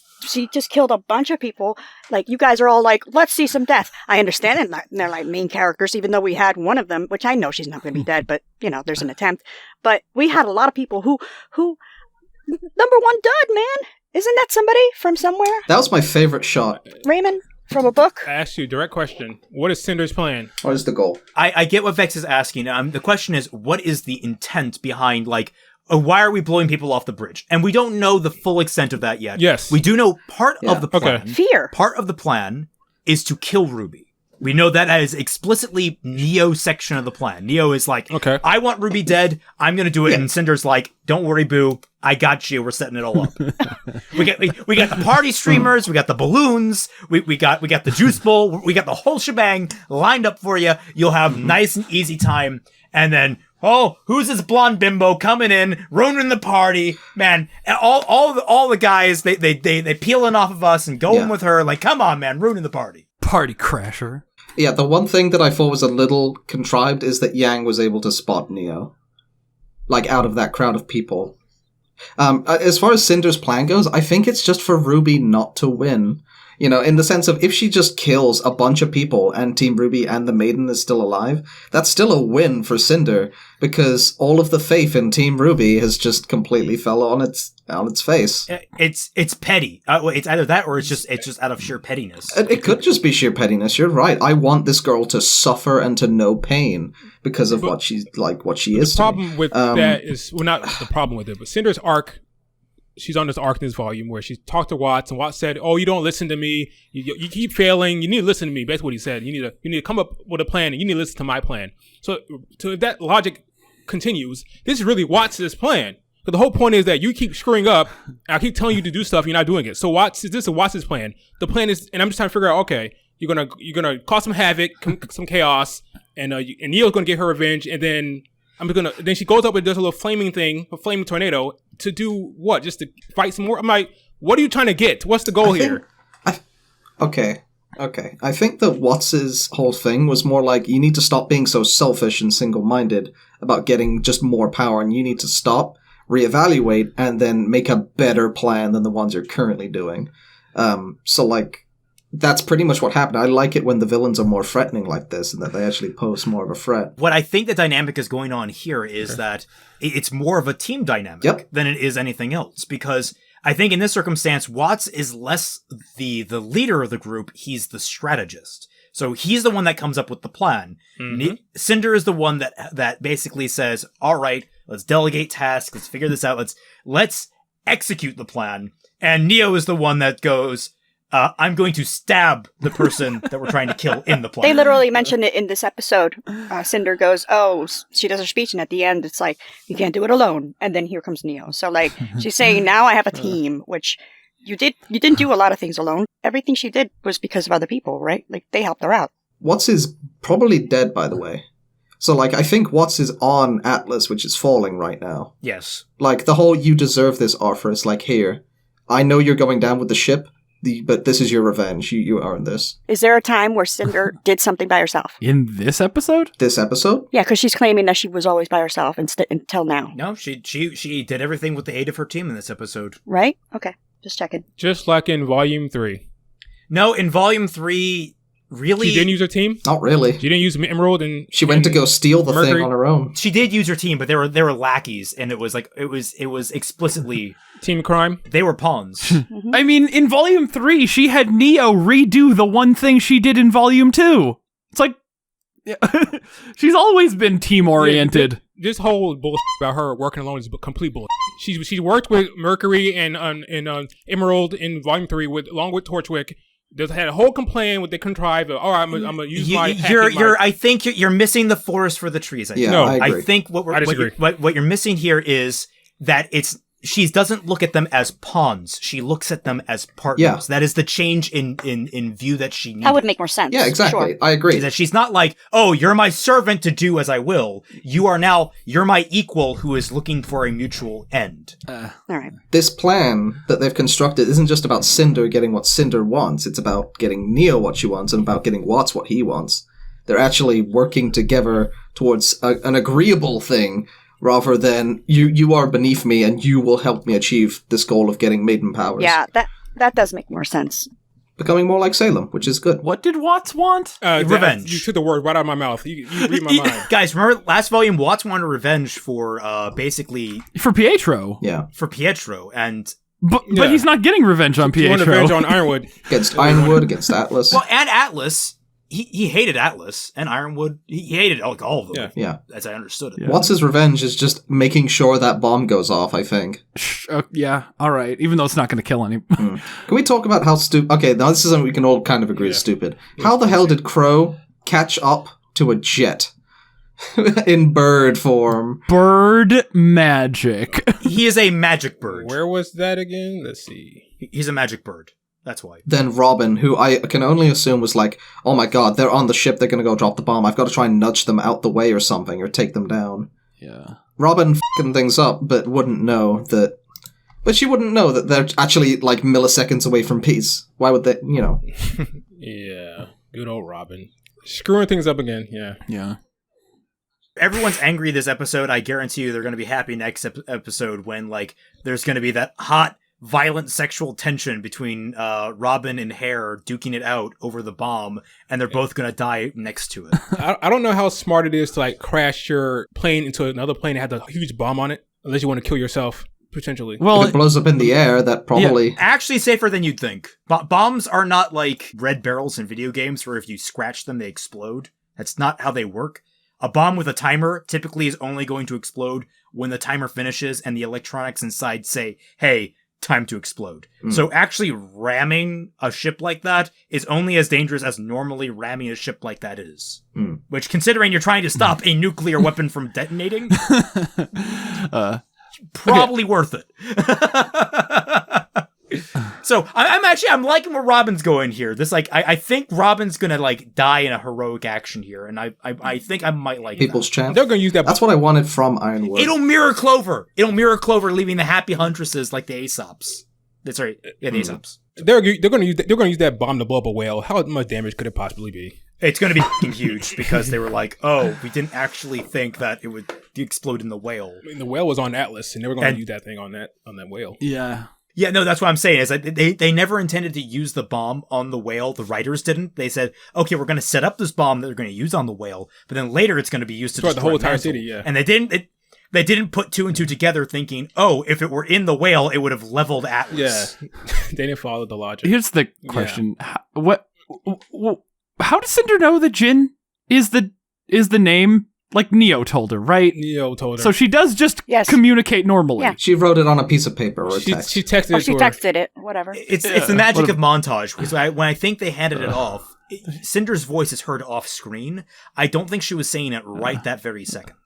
just killed a bunch of people. Like, you guys are all like, let's see some death. I understand it. They're like main characters, even though we had one of them, which I know she's not going to be dead, but there's an attempt. But we had a lot of people who number one dud, man. Isn't that somebody from somewhere? That was my favorite shot. Raymond from a book. I asked you a direct question. What is Cinder's plan? What is the goal? I get what Vex is asking. The question is, what is the intent behind, like, why are we blowing people off the bridge? And we don't know the full extent of that yet. Yes. We do know part of the plan. Okay. Fear. Part of the plan is to kill RWBY. We know that as explicitly Neo's section of the plan. Neo is like, Okay. I want RWBY dead. I'm going to do it. And Cinder's like, don't worry, boo. I got you. We're setting it all up. we got the party streamers. We got the balloons. We got the juice bowl. We got the whole shebang lined up for you. You'll have nice and easy time. And then, oh, who's this blonde bimbo coming in, ruining the party? Man, all the guys, they peeling off of us and going with her. Like, come on, man, ruining the party. Party crasher. Yeah, the one thing that I thought was a little contrived is that Yang was able to spot Neo. Like, out of that crowd of people. As far as Cinder's plan goes, I think it's just for RWBY not to win. In the sense of, if she just kills a bunch of people and Team RWBY and the Maiden is still alive, that's still a win for Cinder, because all of the faith in Team RWBY has just completely fell on its face. It's petty. It's either that or it's just out of sheer pettiness. It could just be sheer pettiness. You're right. I want this girl to suffer and to know pain because of what she is. The problem with that is, well, not the problem with it, but Cinder's arc. She's on this arc in this volume where she talked to Watts, and Watts said, "Oh, you don't listen to me. You keep failing. You need to listen to me." Basically, what he said. You need to come up with a plan, and you need to listen to my plan. So if that logic continues, this is really Watts' plan. But the whole point is that you keep screwing up. I keep telling you to do stuff, you're not doing it. So this is Watts' plan. The plan is, and I'm just trying to figure out. Okay, you're gonna cause some havoc, some chaos, and Neo's gonna get her revenge, and then. Then she goes up and does a little flaming tornado to do what? Just to fight some more? I'm like, what are you trying to get? What's the goal here? Okay. I think that Watts' whole thing was more like, you need to stop being so selfish and single-minded about getting just more power, and you need to stop, reevaluate, and then make a better plan than the ones you're currently doing. That's pretty much what happened. I like it when the villains are more threatening like this and that they actually pose more of a threat. What I think the dynamic is going on here is that it's more of a team dynamic than it is anything else. Because I think in this circumstance, Watts is less the leader of the group. He's the strategist. So he's the one that comes up with the plan. Mm-hmm. Cinder is the one that basically says, all right, let's delegate tasks. Let's figure this out. Let's execute the plan. And Neo is the one that goes, I'm going to stab the person that we're trying to kill in the plan. They literally mentioned it in this episode. Cinder goes, oh, she does her speech, and at the end, it's like, you can't do it alone. And then here comes Neo. So, like, she's saying, now I have a team, which you didn't do a lot of things alone. Everything she did was because of other people, right? Like, they helped her out. Watts is probably dead, by the way. So, like, I think Watts is on Atlas, which is falling right now. Yes. Like, the whole you deserve this offer is like, here, I know you're going down with the ship, but this is your revenge. You earned this. Is there a time where Cinder did something by herself? In this episode? This episode? Yeah, because she's claiming that she was always by herself until now. No, she did everything with the aid of her team in this episode. Right? Okay. Just checking. Just like in Volume 3. No, in Volume 3, really... She didn't use her team? Not really. She didn't use Emerald and... She went to go steal the Mercury. thing on her own. She did use her team, but they were lackeys, and it was explicitly... Team crime? They were pawns. Mm-hmm. I mean, in Volume 3, she had Neo redo the one thing she did in Volume 2. It's like... she's always been team-oriented. Yeah, this whole bullshit about her working alone is complete bullshit. She worked with Mercury and Emerald in Volume 3 along with Torchwick. They had a whole complaint with they contrive. All right, I'm gonna use my. I think you're missing the forest for the trees. I think. Yeah, I agree. I think what you're missing here is that she doesn't look at them as pawns. She looks at them as partners. Yeah. That is the change in view that she needs. That would make more sense. Yeah, exactly. Sure. I agree. That she's not like, oh, you're my servant to do as I will. You're my equal who is looking for a mutual end. All right. This plan that they've constructed isn't just about Cinder getting what Cinder wants. It's about getting Neo what she wants and about getting Watts what he wants. They're actually working together towards an agreeable thing rather than you are beneath me and you will help me achieve this goal of getting maiden powers. Yeah, that does make more sense. Becoming more like Salem, which is good. What did Watts want? Revenge. You took the word right out of my mouth. You read my mind. Guys, remember last volume, Watts wanted revenge for basically... For Pietro. Yeah. For Pietro, and... But he's not getting revenge on Pietro. He wanted revenge on Ironwood. Against Ironwood, against Atlas. Well, and Atlas... He hated Atlas and Ironwood. He hated all of them. Yeah. As I understood it. Yeah. Watts' revenge is just making sure that bomb goes off, I think. Yeah, all right. Even though it's not going to kill anyone. Can we talk about how stupid... Okay, now this is something we can all kind of agree is stupid. How the hell did Crow catch up to a jet in bird form? Bird magic. He is a magic bird. Where was that again? Let's see. He's a magic bird. That's why. Then Robin, who I can only assume was like, oh my god, they're on the ship, they're gonna go drop the bomb, I've got to try and nudge them out the way or something, or take them down. Yeah. Robin f***ing things up, but wouldn't know that... But she wouldn't know that they're actually, like, milliseconds away from peace. Why would they, Yeah. Good old Robin. Screwing things up again, yeah. Yeah. Everyone's angry this episode. I guarantee you they're going to be happy next episode when, like, there's going to be that hot... violent sexual tension between Robin and Hare duking it out over the bomb, and they're both going to die next to it. I don't know how smart it is to like crash your plane into another plane that has a huge bomb on it, unless you want to kill yourself, potentially. Well, if it blows up in the air, that probably... Yeah, actually safer than you'd think. Bombs are not like red barrels in video games where if you scratch them, they explode. That's not how they work. A bomb with a timer typically is only going to explode when the timer finishes and the electronics inside say, hey, time to explode. So actually ramming a ship like that is only as dangerous as normally ramming a ship like that is. Which, considering you're trying to stop a nuclear weapon from detonating, probably worth it. So I'm liking where Robin's going here. This I think Robin's gonna like die in a heroic action here, and I think I might like People's that. Champ. They're gonna use that. That's what I wanted from Ironwood. It'll mirror Clover, leaving the happy huntresses like the Aesops. That's right, the Aesops. They're gonna use that bomb to blow up a whale. How much damage could it possibly be? It's going to be fucking huge because they were like, oh, we didn't actually think that it would explode in the whale. I mean, the whale was on Atlas, and they were going to use that thing on that whale. Yeah. Yeah, no, that's what I'm saying. Is that they never intended to use the bomb on the whale. The writers didn't. They said, okay, we're going to set up this bomb that they're going to use on the whale, but then later it's going to be used to destroy the whole entire Mantle. city. Yeah, and they didn't put two and two together, thinking, oh, if it were in the whale, it would have leveled Atlas. Yeah, they didn't follow the logic. Here's the question: How does Cinder know that Jin is the name? Like Neo told her, right? Neo told her. So she does just communicate normally. Yeah. She wrote it on a piece of paper or a text. She texted or it she to her. texted it, whatever. It's the magic of montage. Because when I think they handed it off, Cinder's voice is heard off screen. I don't think she was saying it right that very second.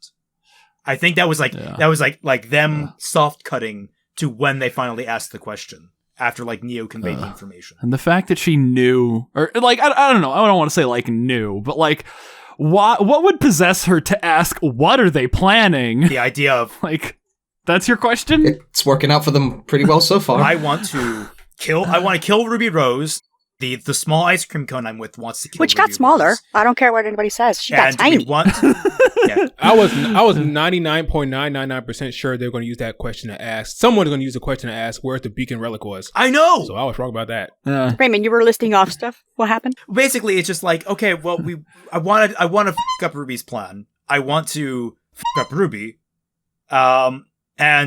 I think that was like them soft cutting to when they finally asked the question after like Neo conveyed the information. And the fact that she knew, or like I don't know, I don't want to say like knew, but like. What would possess her to ask, what are they planning? The idea of... Like, that's your question? It's working out for them pretty well so far. I want to kill Ruby Rose. The small ice cream cone I'm with wants to kill Which Ruby got smaller. Rose. I don't care what anybody says. She got tiny. Yeah. I was 99.999% sure they're going to use that question to ask. Someone's going to use the question to ask where the beacon relic was. I know! So I was wrong about that. Raymond, you were listing off stuff. What happened? Basically, it's just like, okay, well, I want to f*** up Ruby's plan. I want to f*** up Ruby. And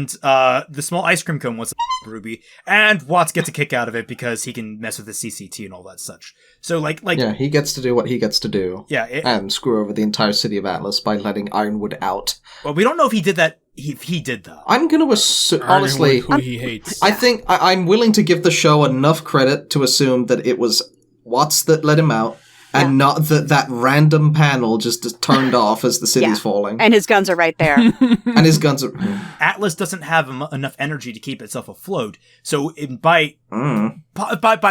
the small ice cream cone wants to f*** Ruby, and Watts gets a kick out of it because he can mess with the CCT and all that such. So like yeah, he gets to do what he gets to do. Yeah, and screw over the entire city of Atlas by letting Ironwood out. Well, we don't know if he did that. He did that. I'm going to assume, honestly, who he hates. I think I'm willing to give the show enough credit to assume that it was Watts that let him out, and not that random panel just turned off as the city's falling. And his guns are right there. And his guns are... Atlas doesn't have enough energy to keep itself afloat, so by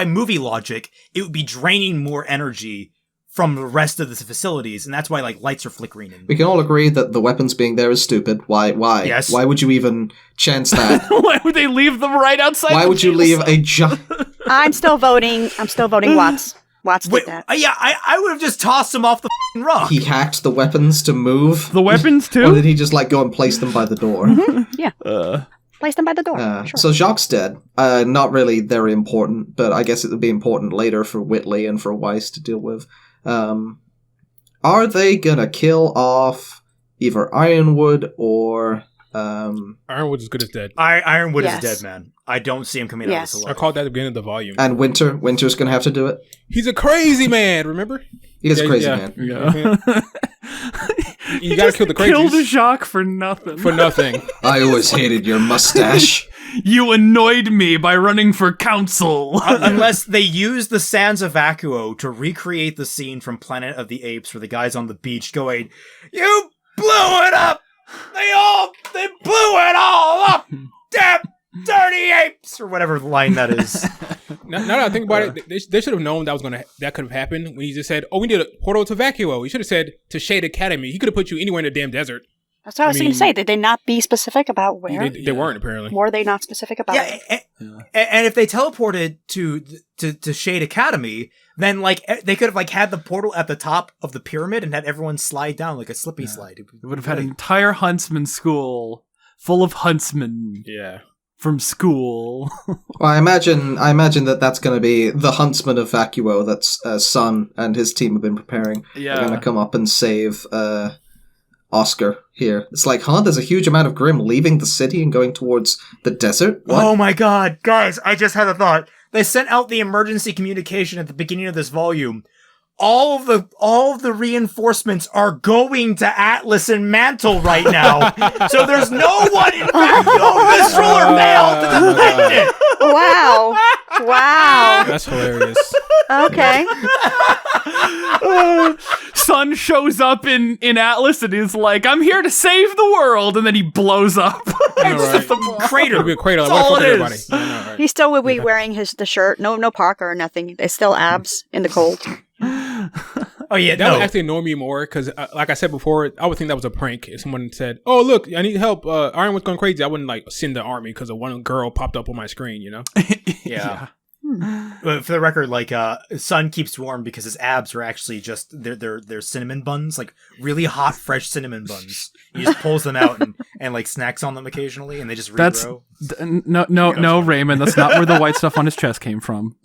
movie logic, it would be draining more energy from the rest of the facilities, and that's why like lights are flickering. We can all agree that the weapons being there is stupid. Why? Yes. Why would you even chance that? Why would they leave them right outside? Why would you leave a giant... I'm still voting Watts. Watts did that. I would have just tossed them off the rock. He hacked the weapons to move? The weapons too? Or did he just like go and place them by the door? Yeah. Place them by the door. Sure. So Jacques' dead. Not really very important, but I guess it would be important later for Whitley and for Weiss to deal with. Are they gonna kill off either Ironwood or... Ironwood's as good as dead. Ironwood is dead, man. I don't see him coming out of this alive. I called that at the beginning of the volume. And Winter's gonna have to do it? He's a crazy man, remember? He is a crazy man. Yeah. You gotta kill the crazies. Killed Jacques for nothing. For nothing. I always hated your mustache. You annoyed me by running for council. Unless they use the Sands of Vacuo to recreate the scene from Planet of the Apes where the guy's on the beach going, "You blew it up! They blew it all up! Damn dirty apes!" or whatever line that is. Now that I think about it, they should have known that could have happened when he just said, "Oh, we need a portal to Vacuo." He should have said to Shade Academy. He could have put you anywhere in the damn desert. That's what I was going to say. Did they not be specific about where? They weren't, apparently. Were they not specific about it? And if they teleported to Shade Academy, then like they could have like had the portal at the top of the pyramid and had everyone slide down like a slippy slide. It would have had an entire huntsman school full of huntsmen. Yeah. From school. Well, I imagine that's going to be the huntsman of Vacuo that's Sun and his team have been preparing. Yeah. They're going to come up and save Oscar here. It's like, there's a huge amount of Grimm leaving the city and going towards the desert? What? Oh my god, guys, I just had a thought. They sent out the emergency communication at the beginning of this volume. All of the reinforcements are going to Atlas and Mantle right now. So there's no one in Vacuo, Mistral, or Male to defend it. Wow. That's hilarious. Okay. Sun shows up in Atlas and is like, "I'm here to save the world," and then he blows up. It's just a crater. It'll be a crater. That's all it everybody. is. Right. He still would be wearing the shirt. No parka or nothing. It's still abs in the cold. Oh yeah, that would actually annoy me more because, like I said before, I would think that was a prank. If someone said, "Oh look, I need help. Ironwood's going crazy," I wouldn't like send the army because one girl popped up on my screen. You know? Yeah. But for the record, like Sun keeps warm because his abs are actually just they're cinnamon buns, like really hot, fresh cinnamon buns. He just pulls them out and like snacks on them occasionally, and they just regrow. No, Raymond. That's not where the white stuff on his chest came from.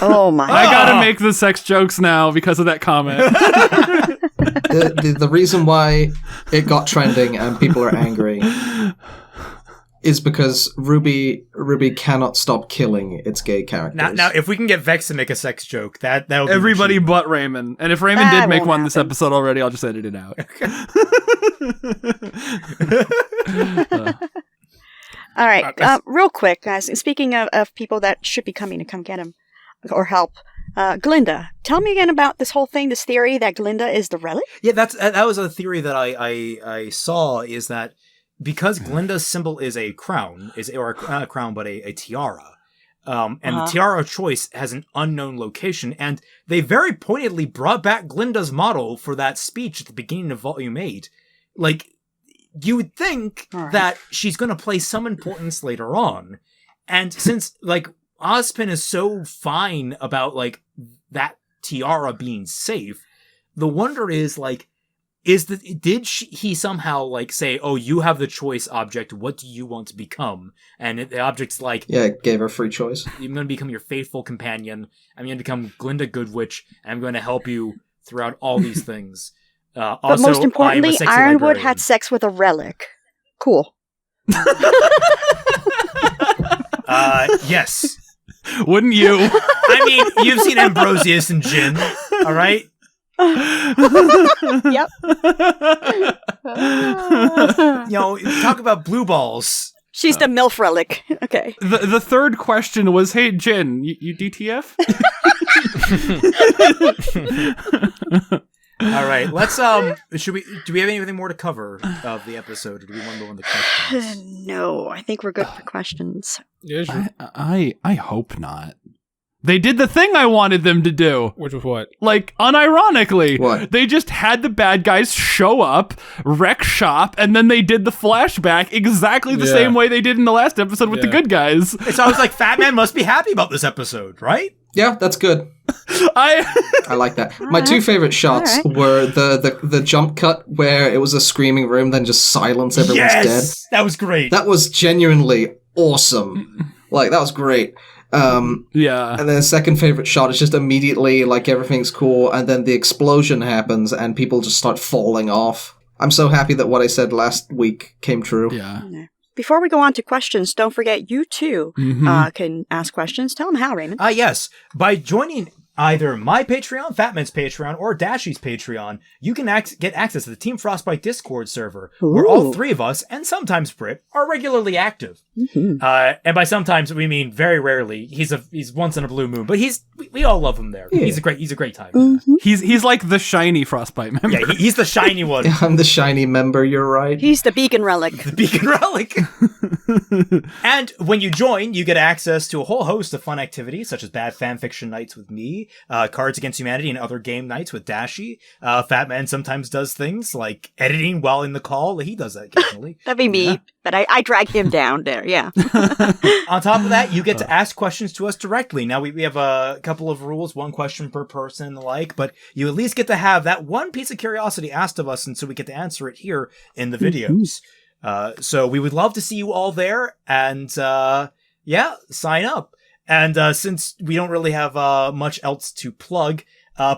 Oh my! I gotta make the sex jokes now because of that comment. The reason why it got trending and people are angry is because RWBY cannot stop killing its gay characters. Now, if we can get Vexed to make a sex joke, that would be everybody but Raymond. And if Raymond did make one this episode already, I'll just edit it out. All right, real quick, guys. Speaking of people that should be coming to come get him or help, Glinda. Tell me again about this whole thing, this theory that Glinda is the relic. Yeah, that was a theory that I saw, is that because Glinda's symbol is a crown, or not a crown, but a tiara, and the tiara of choice has an unknown location, and they very pointedly brought back Glinda's model for that speech at the beginning of Volume 8. Like, you would think that she's going to play some importance later on, and since, like, Ozpin is so fine about, like, that tiara being safe, the wonder is, like, he somehow like say, "Oh, you have the choice, object. What do you want to become?" And the object's like, "Yeah, it gave her free choice. I'm going to become your faithful companion. I'm going to become Glinda Goodwitch. And I'm going to help you throughout all these things." But also, most importantly, Ironwood librarian. had sex with a relic. Cool. Yes. Wouldn't you? I mean, you've seen Ambrosius and Jin, all right? Yep. Talk about blue balls. She's the MILF relic. Okay. The third question was, hey, Jin, you DTF? All right, let's do we have anything more to cover of the episode, or do we want to move on to questions? No, I think we're good for questions. I hope not. They did the thing I wanted them to do. Which was what? Like, unironically. What? They just had the bad guys show up, wreck shop, and then they did the flashback exactly the same way they did in the last episode with the good guys. So I was like, Fat Man must be happy about this episode, right? Yeah, that's good. I like that. My two favorite shots were the jump cut where it was a screaming room, then just silence, everyone's dead. That was great. That was genuinely awesome. Like, that was great. And then the second favorite shot is just immediately like everything's cool, and then the explosion happens and people just start falling off. I'm so happy that what I said last week came true. Yeah. Before we go on to questions, don't forget you too can ask questions. Tell them how, Raymond. Yes. By joining either my Patreon, Fatman's Patreon, or Dashy's Patreon, you can get access to the Team Frostbite Discord server, where all three of us, and sometimes Britt, are regularly active. And by sometimes we mean very rarely. He's once in a blue moon, but we all love him there. Yeah. He's a great time. He's like the shiny Frostbite member. Yeah, he's the shiny one. I'm the shiny member, you're right. He's the beacon relic. The beacon relic. And when you join, you get access to a whole host of fun activities, such as bad fanfiction nights with me, Cards Against Humanity, and other game nights with Dashy. Fat Man sometimes does things like editing while in the call. He does that occasionally. That'd be me, but I drag him down there, yeah. On top of that, you get to ask questions to us directly. Now, we have a couple of rules, one question per person and the like, but you at least get to have that one piece of curiosity asked of us, and so we get to answer it here in the videos. So we would love to see you all there, and sign up. And since we don't really have much else to plug,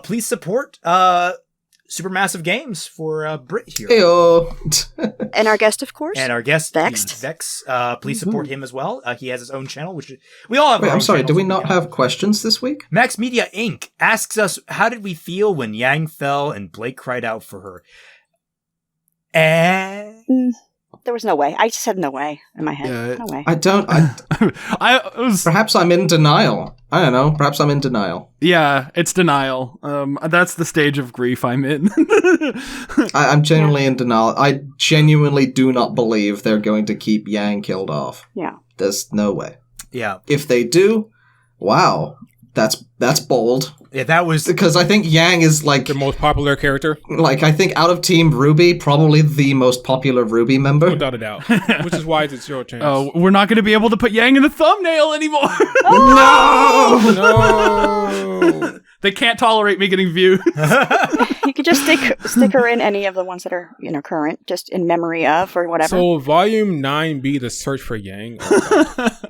please support Supermassive Games for Britt here. Heyo. And our guest, of course. And our guest, Vexed. Vex. Please support him as well. He has his own channel, which we all have. Wait, I'm sorry, do we not have questions this week? Max Media Inc. asks us, how did we feel when Yang fell and Blake cried out for her? There was no way. I just said no way in my head. No way. I don't. Perhaps I'm in denial. I don't know. Perhaps I'm in denial. Yeah, it's denial. That's the stage of grief I'm in. I'm genuinely in denial. I genuinely do not believe they're going to keep Yang killed off. Yeah. There's no way. Yeah. If they do, wow. That's bold. Yeah, that was... Because I think Yang is, like... the most popular character. Like, I think out of Team RWBY, probably the most popular RWBY member. Without a doubt. Which is why it's your chance. Oh, we're not going to be able to put Yang in a thumbnail anymore! No! They can't tolerate me getting views. You could just stick her in any of the ones that are, current, just in memory of, or whatever. So, Volume 9B, the search for Yang?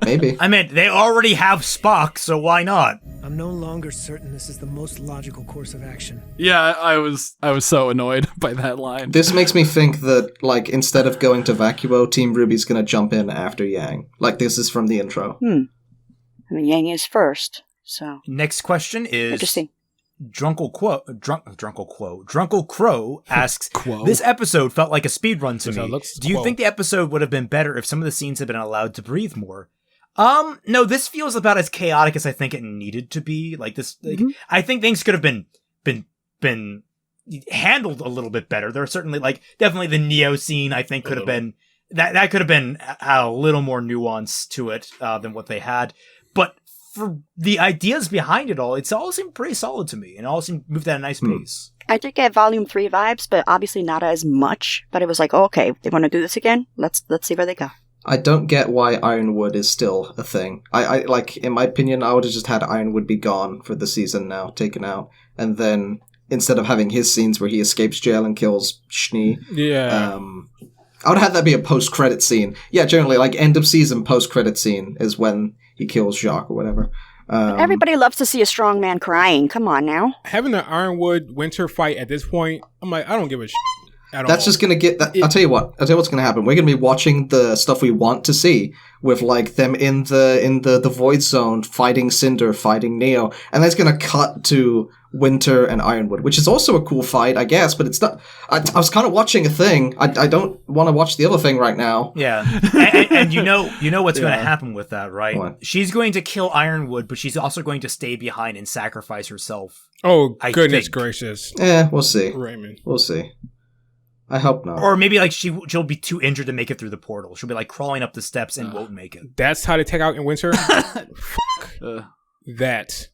Maybe. I mean, they already have Spock, so why not? I'm no longer certain this is the most logical course of action. Yeah, I was so annoyed by that line. This makes me think that, like, instead of going to Vacuo, Team RWBY's gonna jump in after Yang. Like, this is from the intro. I mean, Yang is first, so... Next question is... Interesting. Drunkle Crow asks, this episode felt like a speedrun to me. Do you think the episode would have been better if some of the scenes had been allowed to breathe more? No, this feels about as chaotic as I think it needed to be. Like this, I think things could have been handled a little bit better. There are certainly, definitely the Neo scene, I think could have been, that could have been a little more nuance to it, than what they had. But for the ideas behind it all, it's all seemed pretty solid to me, and all seemed moved at a nice pace. I did get Volume 3 vibes, but obviously not as much. But it was like, okay, they want to do this again? Let's see where they go. I don't get why Ironwood is still a thing. I like, in my opinion, I would have just had Ironwood be gone for the season now, taken out. And then, instead of having his scenes where he escapes jail and kills Schnee, I would have that be a post-credit scene. Yeah, generally, end of season post-credit scene is when he kills Jacques or whatever. Everybody loves to see a strong man crying. Come on now. Having the Ironwood winter fight at this point, I'm like, I don't give a shit. That's just gonna get. I'll tell you what. I'll tell you what's gonna happen. We're gonna be watching the stuff we want to see, with like them in the void zone fighting Cinder, fighting Neo, and that's gonna cut to Winter and Ironwood, which is also a cool fight, I guess. But it's not. I was kind of watching a thing. I don't want to watch the other thing right now. Yeah, and you know what's going to happen with that, right? What? She's going to kill Ironwood, but she's also going to stay behind and sacrifice herself. Oh, I goodness think. gracious. We'll see. Raymond. We'll see. I hope not. Or maybe like she'll be too injured to make it through the portal. She'll be like crawling up the steps and won't make it. That's how they take out in Winter? That.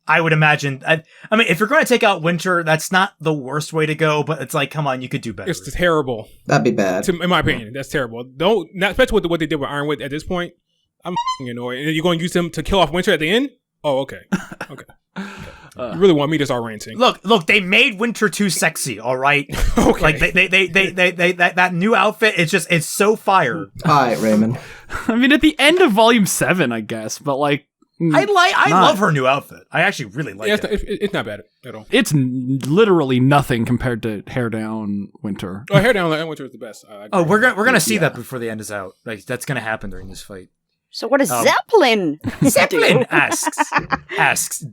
I would imagine. I mean, if you're going to take out Winter, that's not the worst way to go, but it's like, come on, you could do better. It's terrible. That'd be bad. In my opinion, that's terrible. Not especially with what they did with Ironwood at this point. I'm annoyed. And you're going to use them to kill off Winter at the end? Oh, okay. Okay. You really want me to start ranting? Look, they made Winter too sexy. All right, okay. Like they that new outfit. It's so fire. All right, Raymond. I mean, at the end of Volume 7, I guess, but like, I love her new outfit. I actually really like it. It's not bad at all. It's literally nothing compared to Hair Down Winter. Oh, Hair Down Winter is the best. We're gonna see that before the end is out. Like that's gonna happen during this fight. So what does Zeppelin Zeppelin asks,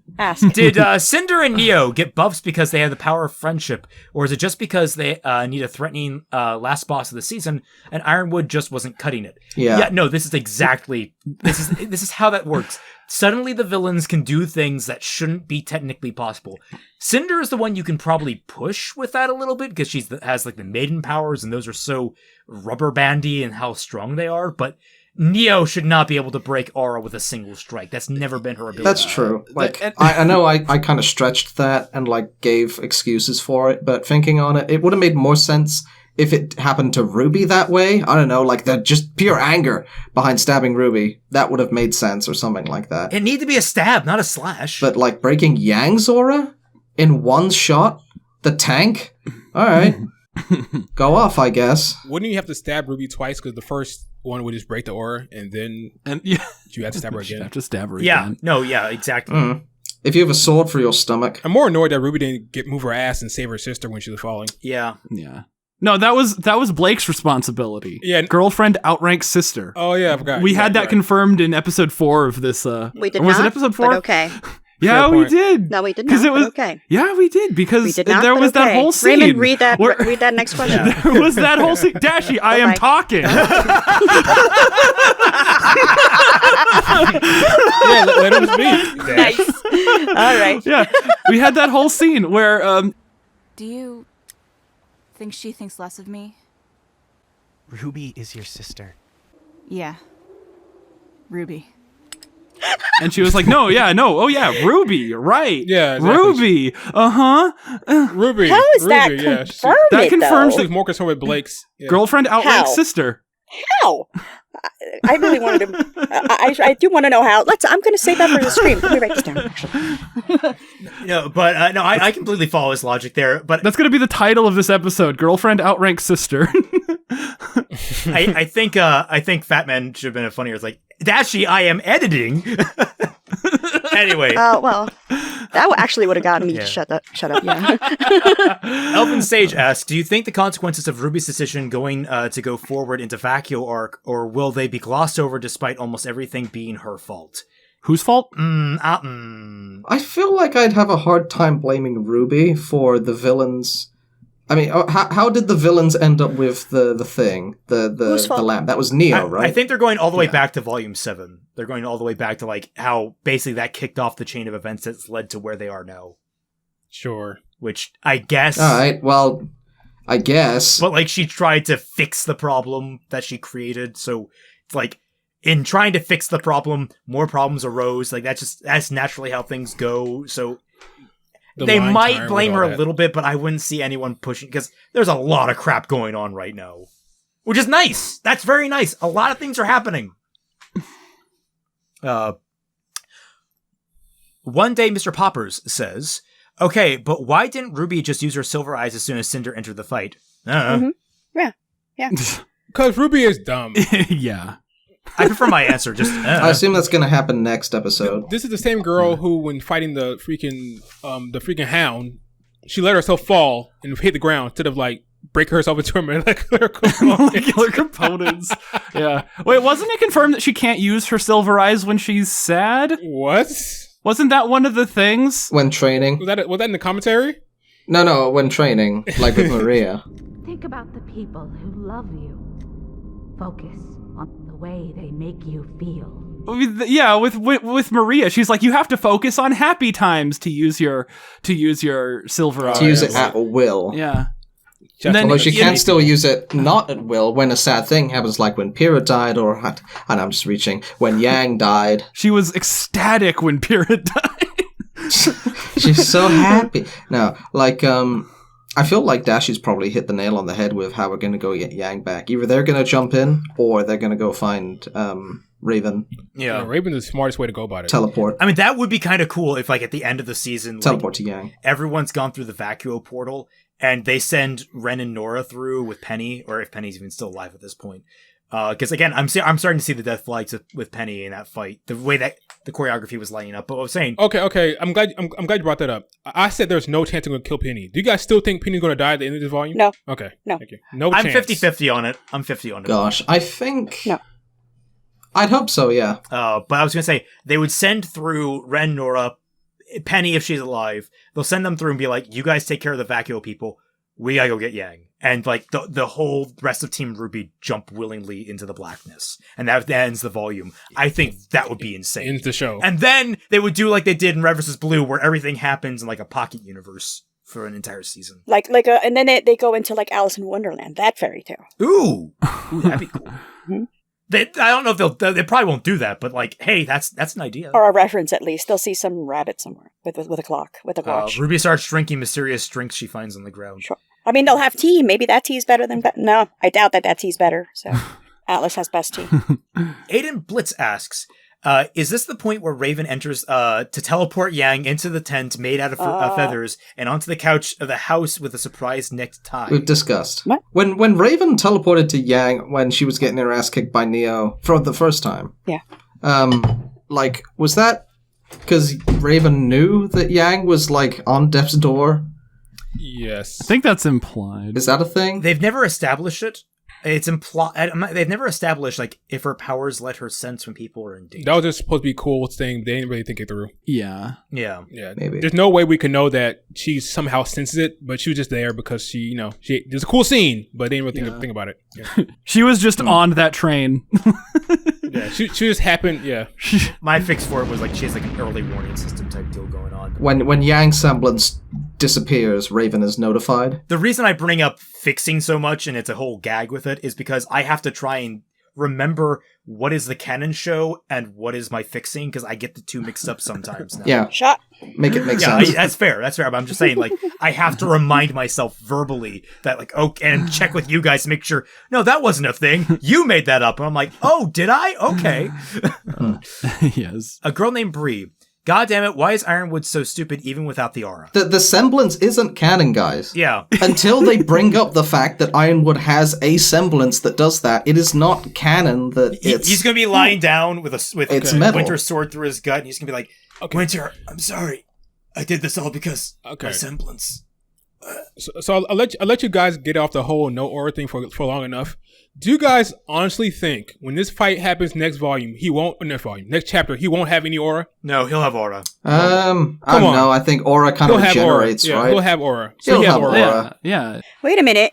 did Cinder and Neo get buffs because they have the power of friendship, or is it just because they need a threatening last boss of the season and Ironwood just wasn't cutting it? Yeah. No, this is how that works. Suddenly the villains can do things that shouldn't be technically possible. Cinder is the one you can probably push with that a little bit because she has like the maiden powers and those are so rubber bandy and how strong they are, but Neo should not be able to break Aura with a single strike. That's never been her ability. That's true. Like, I know I kind of stretched that and, like, gave excuses for it, but thinking on it, it would have made more sense if it happened to RWBY that way. I don't know, like, the just pure anger behind stabbing RWBY. That would have made sense or something like that. It needed to be a stab, not a slash. But, like, breaking Yang's Aura in one shot? The tank? Alright. Go off, I guess. Wouldn't you have to stab RWBY twice? Because the first one would just break the aura, and then you have to stab her again. You have to stab her again. Yeah, exactly. If you have a sword for your stomach. I'm more annoyed that RWBY didn't move her ass and save her sister when she was falling. Yeah. No, that was Blake's responsibility. Yeah. Girlfriend outranks sister. Oh yeah, I forgot. We had that confirmed in episode 4 of this. We did or was not. it episode 4? But okay. Yeah, we did. No, we did not. It was okay. Yeah, we did because We did not, there but was that okay. whole scene. Raymond, read that next question. There was that whole scene. Dashi, I am talking. Yeah, let him speak. Nice. All right. Yeah, we had that whole scene where. Do you think she thinks less of me? RWBY is your sister. Yeah. RWBY. And she was like, oh yeah, RWBY, right. Yeah, exactly. RWBY, uh-huh. RWBY. How is that RWBY, yeah. confirmed? That confirms She's more concerned with Blake's girlfriend outranks How? sister. How? I really wanted to. I do want to know how. I'm going to save that for the stream. Let me write this down. Actually. I completely follow his logic there. But That's going to be the title of this episode: Girlfriend outranks sister. I think Fatman should have been funnier. It's like, Dashi, I am editing. Anyway. Well, that actually would have gotten me to shut up. Yeah. Elvin Sage asks, do you think the consequences of RWBY's decision going to go forward into Vacuo arc, or will they be glossed over despite almost everything being her fault? Whose fault? I feel like I'd have a hard time blaming RWBY for the villains. I mean, how did the villains end up with the thing, the lamp? That was Neo, right? I think they're going all the way back to Volume 7. They're going all the way back to like how basically that kicked off the chain of events that's led to where they are now. Sure. Which I guess. All right. Well, I guess. But like she tried to fix the problem that she created, so it's like in trying to fix the problem, more problems arose. Like that's naturally how things go. So. They might blame her a little bit, but I wouldn't see anyone pushing because there's a lot of crap going on right now, which is nice. That's very nice. A lot of things are happening. One day, Mr. Poppers says, "Okay, but why didn't RWBY just use her silver eyes as soon as Cinder entered the fight?" Mm-hmm. Yeah. Because RWBY is dumb. Yeah. I prefer my answer. Just I assume that's going to happen next episode. This is the same girl who, when fighting the freaking hound, she let herself fall and hit the ground instead of like break herself into a molecular component. components. Yeah. Wait, wasn't it confirmed that she can't use her silver eyes when she's sad? What? Wasn't that one of the things? When training. Was that in the commentary? No, when training, like with Maria. Think about the people who love you. Focus on the way they make you feel. Yeah, with Maria, she's like, you have to focus on happy times to use your silver eyes. To use it at will. Yeah. Although she can still use it not at will when a sad thing happens, like when Pyrrha died, or and I'm just reaching, when Yang died. She was ecstatic when Pyrrha died. She's so happy. No, like, I feel like Dashi's probably hit the nail on the head with how we're going to go get Yang back. Either they're going to jump in, or they're going to go find Raven. Yeah, Raven's the smartest way to go about it. Teleport. I mean, that would be kind of cool if, like, at the end of the season, teleport to Yang. Everyone's gone through the vacuo portal, and they send Ren and Nora through with Penny, or if Penny's even still alive at this point. Because again, I'm starting to see the death flags with Penny in that fight, the way that the choreography was lining up. But I was saying, okay, I'm glad you brought that up. I said there's no chance I'm going to kill Penny. Do you guys still think Penny's going to die at the end of this volume? No. Okay. No. Thank you. No I'm chance. 50-50 on it. I'm 50 on it. Gosh, I think. No. I'd hope so. Yeah. But I was going to say they would send through Ren, Nora, Penny if she's alive. They'll send them through and be like, "You guys take care of the vacuo people. We gotta go get Yang." And like the whole rest of Team RWBY jump willingly into the blackness. And that ends the volume. I think that would be insane. Ends the show. And then they would do like they did in Red vs. Blue, where everything happens in like a pocket universe for an entire season. And then they go into like Alice in Wonderland, that fairy tale. Ooh, that'd be cool. Mm-hmm. I don't know if they probably won't do that, but like, hey, that's an idea. Or a reference at least. They'll see some rabbit somewhere with a clock, with a watch. Ruby starts drinking mysterious drinks she finds on the ground. Sure. I mean, they'll have tea. Maybe that tea's better than... No, I doubt that tea's better. So Atlas has best tea. Aiden Blitz asks, is this the point where Raven enters to teleport Yang into the tent made out of feathers and onto the couch of the house with a surprise necked tie? We've discussed. What? When Raven teleported to Yang when she was getting her ass kicked by Neo for the first time. Yeah. Like, was that because Raven knew that Yang was, like, on death's door? Yes. I think that's implied. Is that a thing? They've never established it. It's implied. They've never established like if her powers let her sense when people are in danger. That was just supposed to be a cool thing. They didn't really think it through. Yeah. Maybe. There's no way we could know that she somehow senses it, but she was just there because she there's a cool scene, but they didn't really think about it. Yeah. She was just on that train. Yeah, she just happened. Yeah. My fix for it was like she has like an early warning system type deal going on. When Yang's semblance disappears, Raven is notified. The reason I bring up fixing so much, and it's a whole gag with it, is because I have to try and remember what is the canon show and what is my fixing, because I get the two mixed up sometimes now. Yeah. Shot. Make it make Yeah, sense. that's fair. But I'm just saying, like, I have to remind myself verbally that, like, okay, and check with you guys to make sure, no, that wasn't a thing. You made that up. And I'm like, oh, did I? Okay. Yes. A girl named Bree. God damn it, why is Ironwood so stupid even without the aura? The semblance isn't canon, guys. Yeah. Until they bring up the fact that Ironwood has a semblance that does that, it is not canon that He's going to be lying down with metal. Winter's sword through his gut, and he's going to be like, Winter, I'm sorry. I did this all because my semblance. So I'll let you guys get off the whole no aura thing for long enough. Do you guys honestly think when this fight happens next chapter, he won't have any aura? No, he'll have aura. I don't know. I think aura kind of regenerates, right? He'll have aura. So he'll have aura. Yeah. Wait a minute.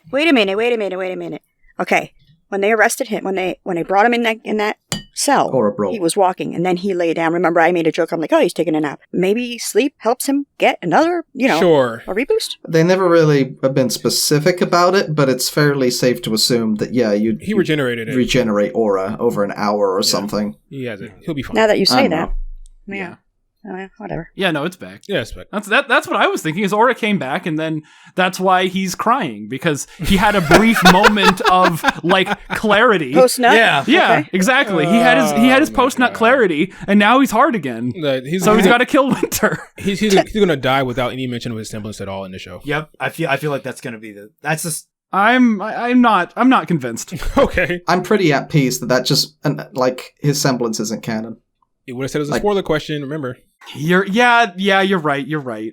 Okay. When they arrested him, when they brought him in that cell, he was walking, and then he lay down. Remember, I made a joke. I'm like, oh, he's taking a nap. Maybe sleep helps him get another, a reboost. They never really have been specific about it, but it's fairly safe to assume that he regenerated it. Regenerate aura over an hour or something. He has it. He'll be fine. Now that you say that, yeah. Oh, yeah, whatever. Yeah, no, it's back. Yeah, it's back. That's what I was thinking, is Aura came back, and then that's why he's crying, because he had a brief moment of, like, clarity. Post-nut? Yeah, Okay. Exactly. He had his post-nut clarity, and now he's hard again. He's got to kill Winter. He's going to die without any mention of his semblance at all in the show. Yep, I feel like that's going to be that's just... I'm not convinced. Okay. I'm pretty at peace that just, like, his semblance isn't canon. It would have said it was a spoiler question, remember. You're right. You're right.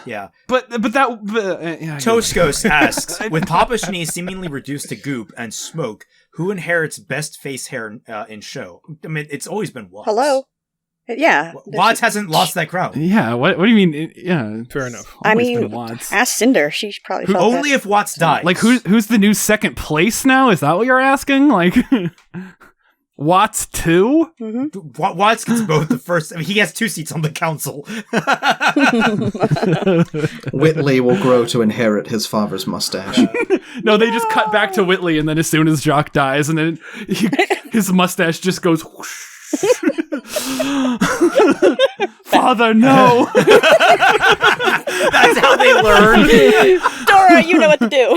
Yeah. But Toskos asks, with Papa Schnee seemingly reduced to goop and smoke, who inherits best face hair in show? I mean, it's always been Watts. Hello? Yeah. Watts hasn't lost that crown. Yeah, what do you mean? Yeah, fair enough. I Always mean, been Watts. ask Cinder. She probably felt Only that. if Watts dies. Like, who's the new second place now? Is that what you're asking? Like, Watts 2? Mm-hmm. Watts gets both the first. I mean, he has 2 seats on the council. Whitley will grow to inherit his father's mustache. No, they just cut back to Whitley, and then as soon as Jock dies, and then his mustache just goes whoosh. Father, no. That's how they learn. Dora, you know what to do.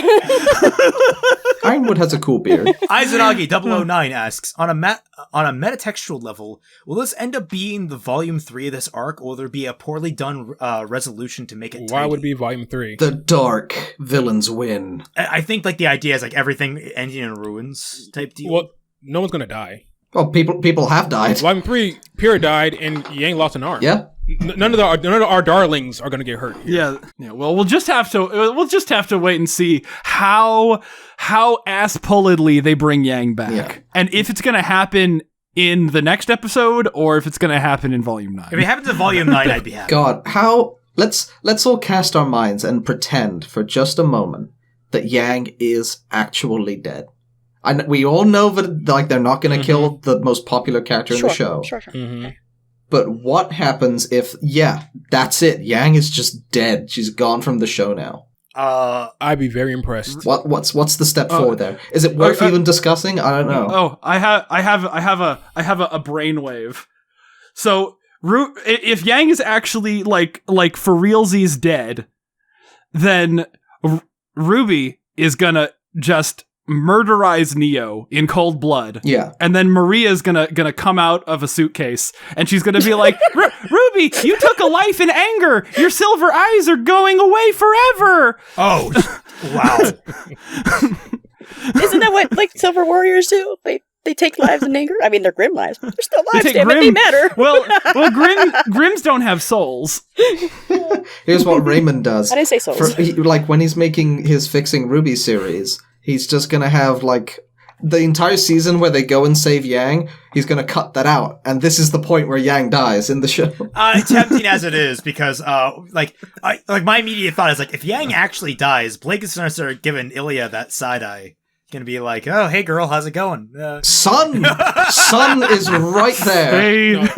Ironwood has a cool beard. Izanagi 009 asks, on a metatextual level, will this end up being the volume 3 of this arc, or will there be a poorly done resolution to make it Why tidy? would it be volume 3? The dark villains win. I think like the idea is like everything ending in ruins type deal. Well, no one's gonna die. Well, people have died. Volume 3, Pyrrha died, and Yang lost an arm. Yeah. None of our darlings are gonna get hurt. Yeah. Well, we'll just have to wait and see how ass-pulledly they bring Yang back, and if it's gonna happen in the next episode or if it's gonna happen in Volume 9. If it happens in Volume 9, I'd be happy. God, let's all cast our minds and pretend for just a moment that Yang is actually dead. We all know that like they're not going to kill the most popular character in the show. Sure. Mm-hmm. But what happens if, that's it. Yang is just dead. She's gone from the show now. I'd be very impressed. What's the step forward there? Is it worth even discussing? I don't know. Oh, I have a brainwave. So if Yang is actually like for realsies dead, then RWBY is gonna just murderize Neo in cold blood. Yeah. And then Maria's gonna come out of a suitcase and she's gonna be like, RWBY, you took a life in anger. Your silver eyes are going away forever. Oh, wow. Isn't that what like Silver Warriors do? They take lives in anger. I mean, they're grim lives. They're still lives, damn it, they matter. Well, Grims don't have souls. Here's what Raymond does. I didn't say souls. Like when he's making his Fixing RWBY series, he's just gonna have like the entire season where they go and save Yang. He's gonna cut that out, and this is the point where Yang dies in the show. Tempting as it is, because my immediate thought is like, if Yang actually dies, Blake is gonna start giving Ilya that side eye. Gonna be like, oh, hey girl, how's it going? Sun is right there.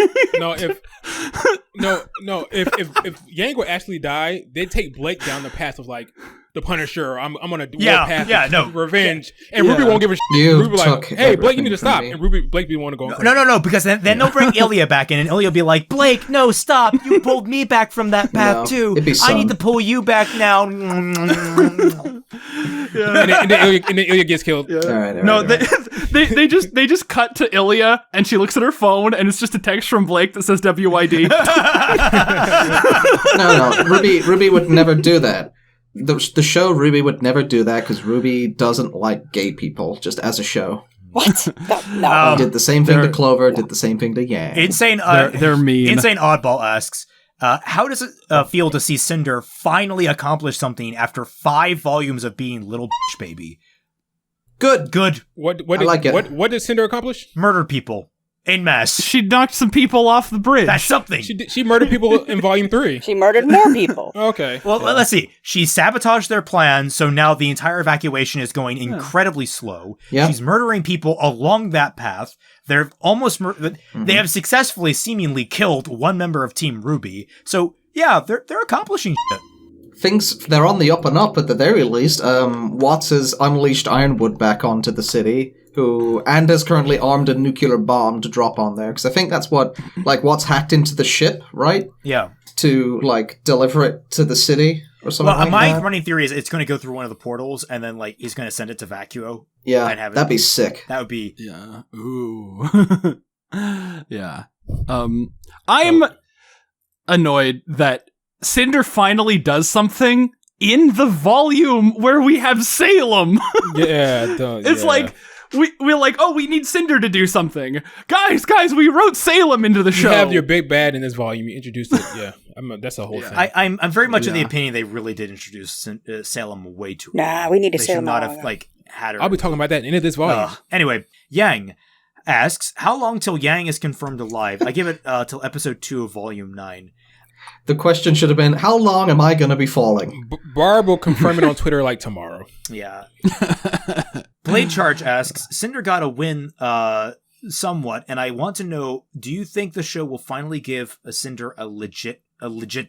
If Yang would actually die, they'd take Blake down the path of like the Punisher. I'm gonna do path of revenge, and RWBY won't give a shit. RWBY be like, hey, Blake, you need to stop, and Blake be want to go. No, because then they'll bring Ilya back in, and Ilya will be like, Blake, no, stop! You pulled me back from that path too. I need to pull you back now. And then Ilya gets killed. Yeah. All right, they just cut to Ilya, and she looks at her phone, and it's just a text from Blake that says WYD. No, RWBY would never do that. The show RWBY would never do that because RWBY doesn't like gay people, just as a show. What? No. Did the same thing to Clover, did the same thing to Yang. Insane. They're mean. Insane Oddball asks, how does it feel to see Cinder finally accomplish something after 5 volumes of being little bitch baby? Good. What did Cinder accomplish? Murder people. En masse. She knocked some people off the bridge. That's something. She murdered people in Volume 3. She murdered more people. Okay. Well, let's see. She sabotaged their plan, so now the entire evacuation is going incredibly slow. Yeah. She's murdering people along that path. They're almost They have successfully, seemingly killed one member of Team RWBY. So, yeah, they're accomplishing shit. They're on the up and up at the very least. Watts has unleashed Ironwood back onto the city, and has currently armed a nuclear bomb to drop on there, because I think that's what, Watts hacked into the ship, right? Yeah. To, deliver it to the city or something like that. My running theory is it's going to go through one of the portals, and then, he's going to send it to Vacuo. Yeah, and have that'd be sick. That would be... Yeah. Ooh. Yeah. I'm annoyed that Cinder finally does something in the volume where we have Salem. Yeah, it's like we're like, oh, we need Cinder to do something. Guys, we wrote Salem into the show. You have your big bad in this volume. You introduced it. Yeah, that's the whole thing. I'm very much of the opinion they really did introduce Salem way too early. Nah, we need to They Salem should not all have along. had her. I'll be talking about that in the end of this volume. Anyway, Yang asks, how long till Yang is confirmed alive? I give it till episode 2 of volume 9. The question should have been, how long am I going to be falling? Barb will confirm it on Twitter like tomorrow. Yeah. Blade Charge asks, Cinder got a win somewhat, and I want to know, do you think the show will finally give a Cinder a legit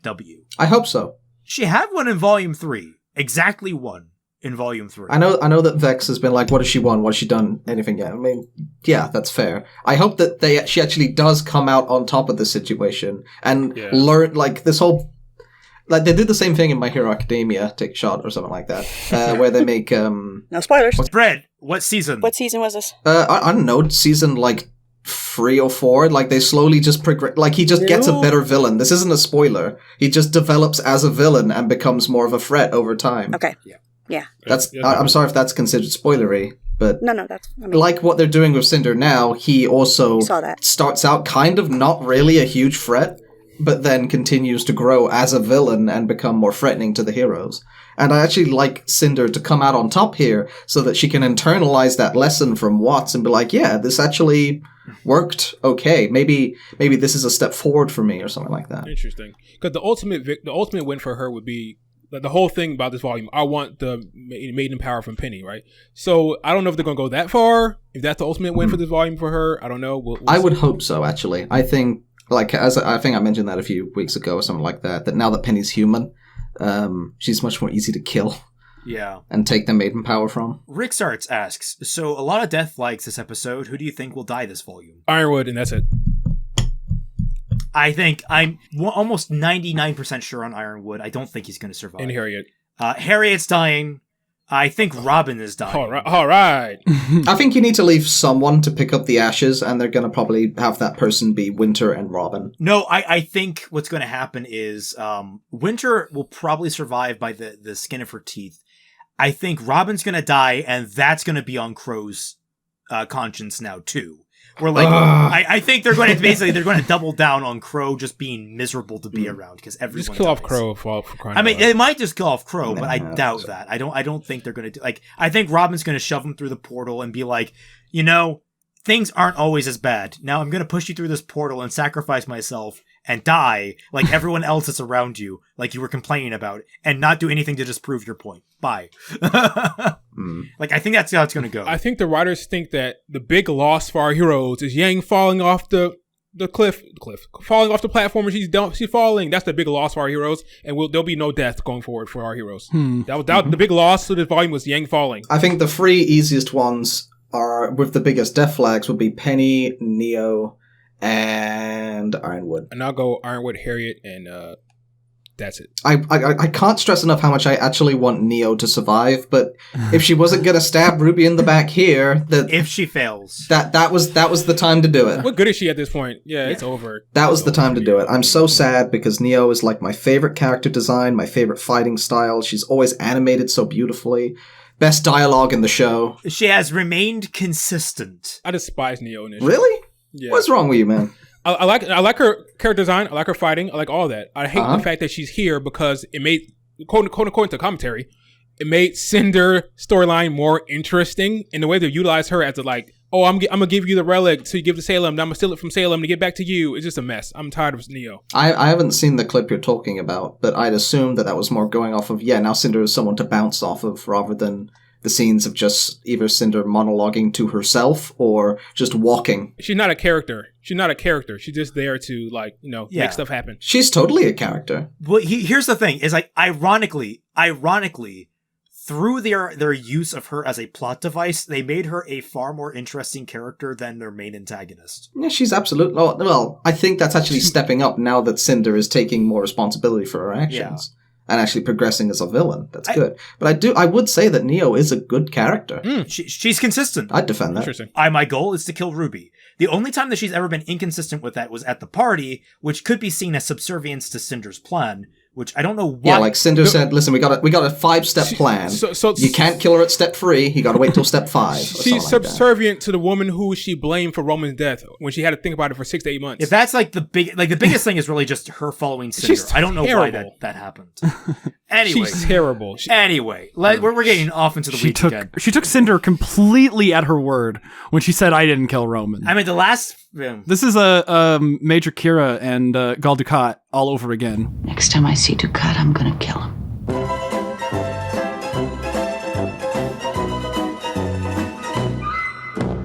W? I hope so. She had one in volume 3. Exactly one in volume 3. I know that Vex has been like, what has she won? What has she done? Anything yet? I mean, yeah, that's fair. I hope that she actually does come out on top of the situation and learn, like, this whole... Like, they did the same thing in My Hero Academia, Take a Shot or something like that, where they make... No spoilers. Brett, what season? What season was this? I don't know, season, 3 or 4. Like, they slowly just progress... Like, he just gets a better villain. This isn't a spoiler. He just develops as a villain and becomes more of a threat over time. Okay. Yeah. I'm sorry if that's considered spoilery, but... No, that's... I mean, like what they're doing with Cinder now, he also starts out kind of not really a huge threat, but then continues to grow as a villain and become more threatening to the heroes. And I actually like Cinder to come out on top here so that she can internalize that lesson from Watts and be like, yeah, this actually worked okay. Maybe this is a step forward for me or something like that. Interesting. Because the ultimate win for her would be the whole thing about this volume. I want the maiden power from Penny, right? So I don't know if they're going to go that far. If that's the ultimate win for this volume for her, I don't know. We'll I would hope so, actually. I think, as I think I mentioned that a few weeks ago or something like that, that now that Penny's human, she's much more easy to kill. Yeah. And take the maiden power from. Rick Sarts asks, so a lot of death flags this episode. Who do you think will die this volume? Ironwood, and that's it. I think I'm almost 99% sure on Ironwood. I don't think he's going to survive. And Harriet. Harriet's dying. I think Robin is dying. All right. I think you need to leave someone to pick up the ashes, and they're going to probably have that person be Winter and Robin. No, I think what's going to happen is Winter will probably survive by the skin of her teeth. I think Robin's going to die, and that's going to be on Crow's conscience now, too. We're like, I think they're going to double down on Crow just being miserable to be around because everyone just kill dies. off Crow for crying. I mean, they might just kill off Crow, No, but I doubt that. I don't think they're going to do. Like, I think Robin's going to shove him through the portal and be like, things aren't always as bad. Now I'm going to push you through this portal and sacrifice myself and die like everyone else that's around you, like you were complaining about, and not do anything to disprove your point. Bye. Like, I think that's how it's going to go. I think the writers think that the big loss for our heroes is Yang falling off the cliff, falling off the platform, and she's falling. That's the big loss for our heroes, and there'll be no death going forward for our heroes. That was the big loss to this volume was Yang falling. I think the 3 easiest ones are with the biggest death flags would be Penny, Neo, and Ironwood. And I'll go Ironwood, Harriet, and that's it. I can't stress enough how much I actually want Neo to survive, but if she wasn't gonna stab Ruby in the back here, if she fails, that was the time to do it. What good is she at this point? Yeah, it's over. That was the time to do it. I'm so sad because Neo is like my favorite character design, my favorite fighting style. She's always animated so beautifully. Best dialogue in the show. She has remained consistent. I despise Neo initially. Really? Yeah. What's wrong with you, man? I like her character design. I like her fighting. I like all that. I hate the fact that she's here because it made, according to commentary, it made Cinder storyline more interesting in the way they utilize her as I'm gonna give you the relic, so you give it to Salem. Now I'm gonna steal it from Salem to get back to you. It's just a mess. I'm tired of Neo. I haven't seen the clip you're talking about, but I'd assume that was more going off of now Cinder is someone to bounce off of rather than the scenes of just either Cinder monologuing to herself or just walking. She's not a character. She's just there to make stuff happen. She's totally a character. Well, here's the thing: is ironically, through their use of her as a plot device, they made her a far more interesting character than their main antagonist. Yeah, she's absolutely. Well, I think that's actually stepping up now that Cinder is taking more responsibility for her actions. Yeah. And actually progressing as a villain. That's good. But I would say that Neo is a good character. She's consistent. I'd defend that. Interesting. My goal is to kill Ruby. The only time that she's ever been inconsistent with that was at the party, which could be seen as subservience to Cinder's plan, which I don't know why. Yeah, like Cinder said, listen, we got a 5-step plan. So you can't kill her at step 3. You got to wait till step 5. She's subservient to the woman who she blamed for Roman's death when she had to think about it for 6 to 8 months. If that's like the biggest thing is really just her following Cinder. I don't know why that happened. Anyway, she's terrible. Anyway, we're getting off into the weeds again. She took Cinder completely at her word when she said, "I didn't kill Roman." I mean, the last. This is a Major Kira and Gul Dukat all over again. Next time I see Dukat, I'm gonna kill him.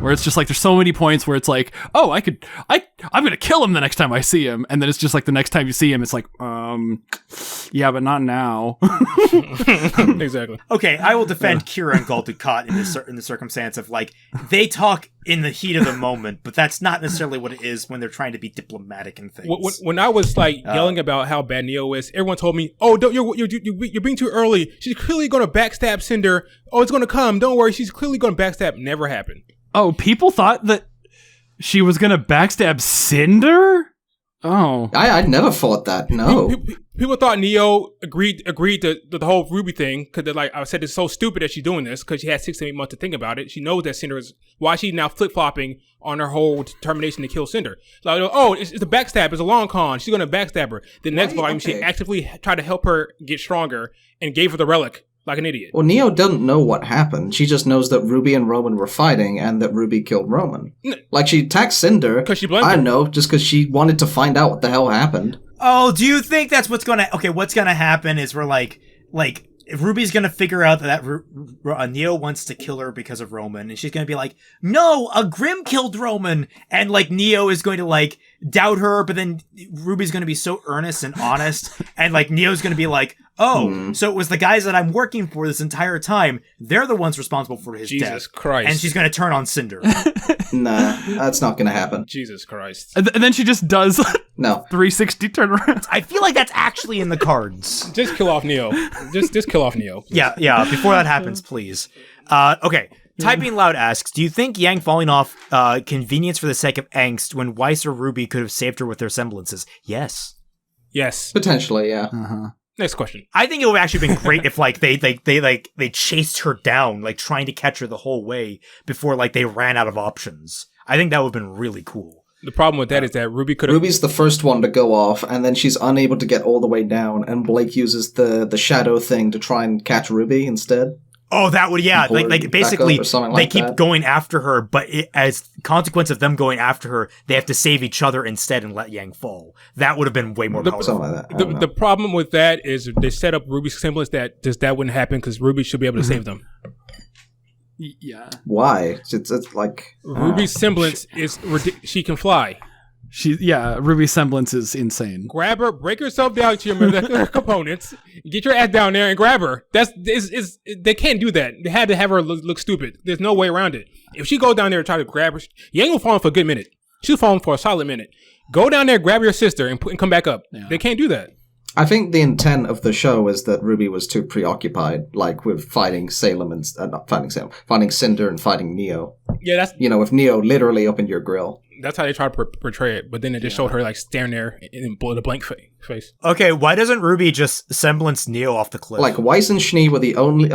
Where it's just like there's so many points where it's like, oh, I'm gonna kill him the next time I see him, and then it's just like the next time you see him, it's like, yeah, but not now. Exactly. Okay, I will defend Kira and Gul Dukat in the circumstance of like they talk in the heat of the moment, but that's not necessarily what it is when they're trying to be diplomatic and things. When I was like yelling about how bad Neo is, everyone told me, "Oh, you're being too early. She's clearly going to backstab Cinder. Oh, it's going to come. Don't worry. She's clearly going to backstab." Never happened. Oh, people thought that she was gonna backstab Cinder? Oh, I never thought that. No, people thought Neo agreed to the whole RWBY thing because they're like, I said it's so stupid that she's doing this because she had 6 to 8 months to think about it. She knows that Cinder is why she's now flip flopping on her whole determination to kill Cinder. Like, oh, it's a backstab. It's a long con. She's gonna backstab her. The next volume, she actively tried to help her get stronger and gave her the relic. Like an idiot. Well, Neo doesn't know what happened. She just knows that RWBY and Roman were fighting and that RWBY killed Roman. Like, she attacked Cinder. Because she blamed I him. know, just because she wanted to find out what the hell happened. Oh, do you think that's what's gonna... Okay, what's gonna happen is we're like if RWBY's gonna figure out that Neo wants to kill her because of Roman, and she's gonna be like, no, a Grimm killed Roman, and like Neo is going to like doubt her, but then RWBY's gonna be so earnest and honest, and like Neo's gonna be like, oh, so it was the guys that I'm working for this entire time, they're the ones responsible for his death. Jesus Christ. And she's gonna turn on Cinder. Nah, that's not gonna happen. Jesus Christ. And then she just does no 360 turnaround. I feel like that's actually in the cards. Just kill off Neo. Just kill off Neo. Please. Yeah. Before that happens, please. Okay. Typing Loud asks, do you think Yang falling off convenience for the sake of angst when Weiss or RWBY could have saved her with their semblances? Yes. Potentially, yeah. Next question. I think it would have actually been great if like they chased her down, like trying to catch her the whole way before like they ran out of options. I think that would have been really cool. The problem with that is that RWBY could have... RWBY's the first one to go off, and then she's unable to get all the way down, and Blake uses the shadow thing to try and catch RWBY instead. Oh, that would, yeah. Like basically, they keep going after her, but as consequence of them going after her, they have to save each other instead and let Yang fall. That would have been way more powerful. The problem with that is they set up RWBY's semblance that that wouldn't happen because RWBY should be able to save them. Yeah. Why? It's like... RWBY's semblance is... She can fly. RWBY's semblance is insane. Grab her, break herself down to your components, get your ass down there and grab her. They can't do that. They had to have her look stupid. There's no way around it. If she goes down there and try to grab her, you ain't gonna fall for a good minute. She's falling for a solid minute. Go down there, grab your sister, and come back up. Yeah. They can't do that. I think the intent of the show is that RWBY was too preoccupied, like with fighting Salem and fighting Cinder and fighting Neo. Yeah, that's with Neo literally up in your grill. That's how they try to portray it, but then they just showed her like staring there and blow the blank face. Okay, why doesn't RWBY just semblance Neo off the cliff? Like Weiss and Schnee were the only.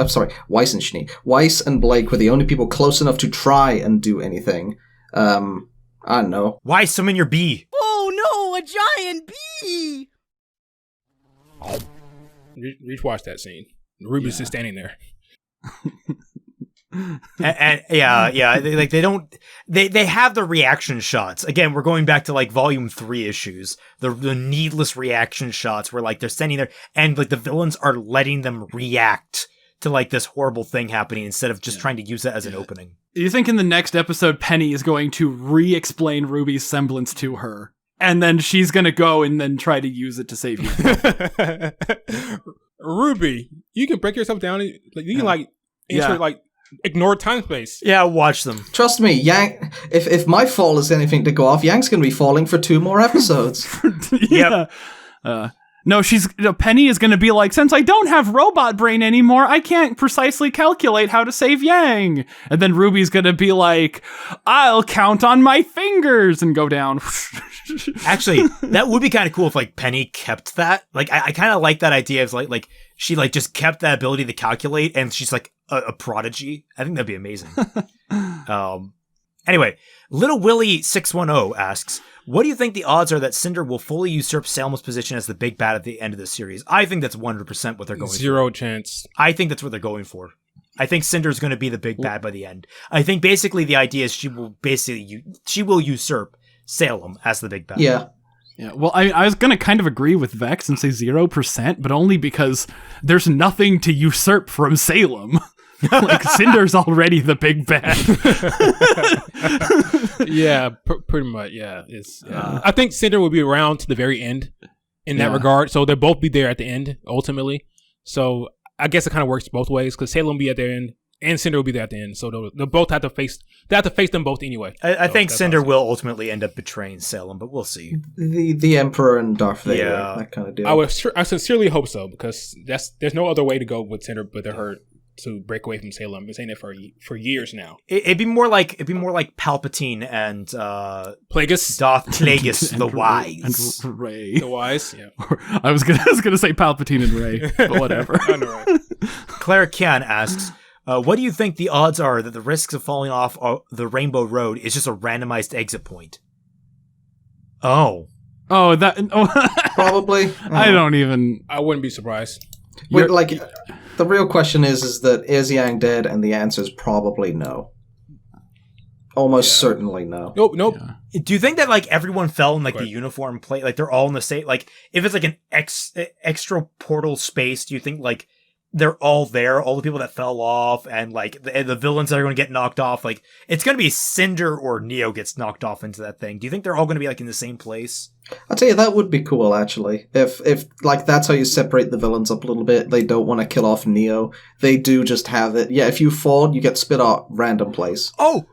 Weiss and Blake were the only people close enough to try and do anything. I don't know. Why summon your bee? Oh no, a giant bee! Watch that scene. RWBY's just standing there. and they have the reaction shots. Again, we're going back to like volume 3 issues. The needless reaction shots where like they're standing there and like the villains are letting them react to like this horrible thing happening instead of just trying to use that as an opening. Do you think in the next episode Penny is going to re-explain RWBY's semblance to her? And then she's going to go and then try to use it to save you. RWBY, you can break yourself down. You can ignore time space. Yeah, watch them. Trust me, Yang. If my fall is anything to go off, Yang's going to be falling for 2 more episodes. Yeah. No, Penny is going to be like, since I don't have robot brain anymore, I can't precisely calculate how to save Yang. And then Ruby's going to be like, I'll count on my fingers and go down. Actually, that would be kind of cool if like Penny kept that. Like, I kind of like that idea of like she like just kept that ability to calculate, and she's like a prodigy. I think that'd be amazing. Anyway, Little Willie 610 asks, what do you think the odds are that Cinder will fully usurp Salem's position as the big bad at the end of the series? I think that's 100% what they're going for. Zero chance. I think that's what they're going for. I think Cinder's going to be the big bad by the end. I think basically the idea is she will usurp Salem as the big bad. Yeah. Yeah, well, I was going to kind of agree with Vex and say 0%, but only because there's nothing to usurp from Salem. Like, Cinder's already the big bad. Yeah, pretty much, yeah. I think Cinder will be around to the very end in that regard, so they'll both be there at the end, ultimately. So I guess it kind of works both ways, because Salem will be at the end, and Cinder will be there at the end, so they'll both have to face them both anyway. I think Cinder will ultimately end up betraying Salem, but we'll see. The Emperor and Darth Vader, that kind of deal. I sincerely hope so, because there's no other way to go with Cinder but her to break away from Salem. Been saying it for years now. It'd be more like Palpatine and Plagueis, Darth Plagueis the Wise, and Rey. The Wise, yeah. I was gonna say Palpatine and Rey, but whatever. I know, right? Claire Kian asks, what do you think the odds are that the risks of falling off the Rainbow Road is just a randomized exit point? Probably. I wouldn't be surprised. Wait, like, the real question is that Yang dead? And the answer is probably no. Almost certainly no. Nope. Yeah. Do you think that like everyone fell in like the uniform plate? Like they're all in the same, like if it's like an extra portal space, do you think like they're all there, all the people that fell off, and like the villains that are going to get knocked off? Like it's going to be Cinder or Neo gets knocked off into that thing. Do you think they're all going to be like in the same place? I'll tell you, that would be cool, actually. If like that's how you separate the villains up a little bit. They don't want to kill off Neo. They do just have it. Yeah, if you fall, you get spit out random place. Oh!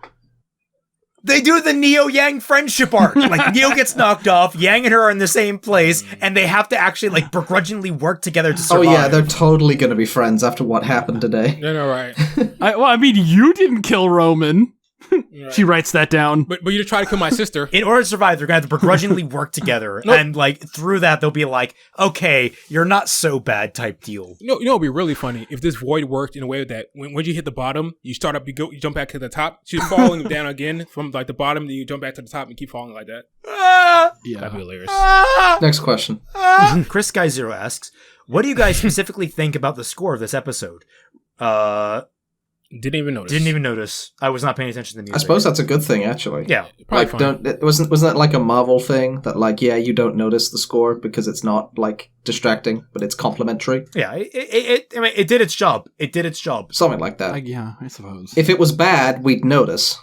They do the Neo-Yang friendship arc. Like, Neo gets knocked off, Yang and her are in the same place, and they have to actually, like, begrudgingly work together to survive. Oh yeah, they're totally gonna be friends after what happened today. No, right. I mean, you didn't kill Roman. Right. She writes that down. But you just try to kill my sister. In order to survive, they're going to have to begrudgingly work together. Nope. And, like, through that, they'll be like, okay, you're not so bad type deal. You know it would be really funny if this void worked in a way that when you hit the bottom, you start up, you jump back to the top. She's falling down again from, like, the bottom, then you jump back to the top and keep falling like that. Yeah. That'd be hilarious. Next question. Chris Guy Zero asks, what do you guys specifically think about the score of this episode? Didn't even notice. I was not paying attention to the music. I suppose that's a good thing, actually. Yeah, like wasn't that like a Marvel thing that like you don't notice the score because it's not like distracting, but it's complimentary. Yeah, it did its job. It did its job. Something like that. Yeah, I suppose. If it was bad, we'd notice.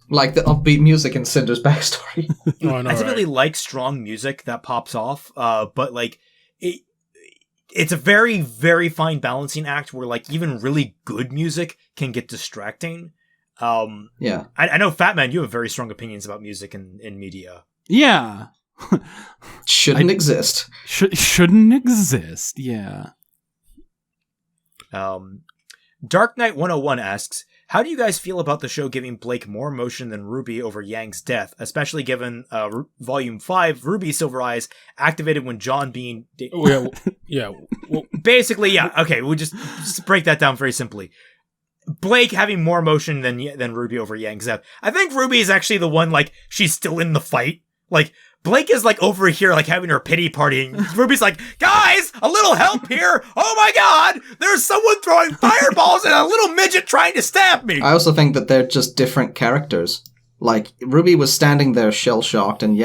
Like the upbeat music in Cinder's backstory. I typically like strong music that pops off, but like it's a very, very fine balancing act where, like, even really good music can get distracting. Yeah. I know, Fatman, you have very strong opinions about music in media. Yeah. Shouldn't exist. Shouldn't exist, yeah. Dark Knight 101 asks, how do you guys feel about the show giving Blake more emotion than RWBY over Yang's death, especially given Volume 5, RWBY Silver Eyes, activated when John Bean... Yeah. Well, basically, yeah. Okay, we'll just break that down very simply. Blake having more emotion than RWBY over Yang's death. I think RWBY is actually the one, like, she's still in the fight. Like, Blake is, like, over here, like, having her pity party, and RWBY's like, guys, a little help here! Oh my god! There's someone throwing fireballs and a little midget trying to stab me! I also think that they're just different characters. Like, RWBY was standing there shell-shocked, and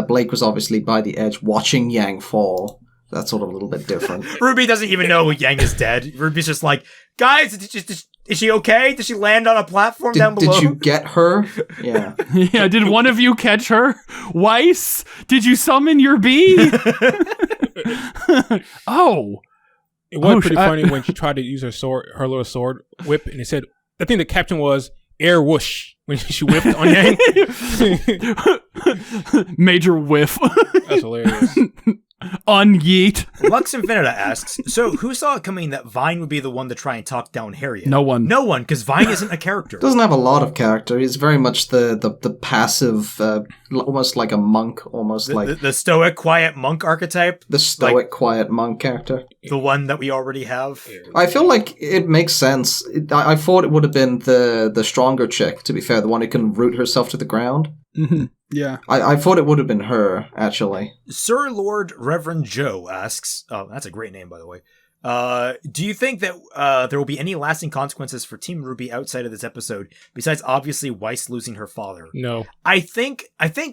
Blake was obviously by the edge watching Yang fall. That's sort of a little bit different. RWBY doesn't even know Yang is dead. RWBY's just like, guys, is she okay? Did she land on a platform down below? Did you get her? Yeah. Yeah, did one of you catch her? Weiss, did you summon your bee? Oh. It was pretty funny when she tried to use her little sword whip, and it said, I think the caption was, air whoosh when she whiffed on Yang. Major whiff. That's hilarious. Unyeet. Lux Infinita asks, so who saw it coming that Vine would be the one to try and talk down Harriet? No one. No one, because Vine isn't a character. Doesn't have a lot of character. He's very much the passive, almost like a monk, almost like the stoic, quiet monk archetype. The stoic, quiet monk character. The one that we already have. I feel like it makes sense. I thought it would have been the stronger chick, to be fair, the one who can root herself to the ground. Mm-hmm. Yeah. I thought it would have been her, actually. Sir Lord Reverend Joe asks, oh, that's a great name, by the way. Do you think that there will be any lasting consequences for Team RWBY outside of this episode, besides obviously Weiss losing her father? No. I think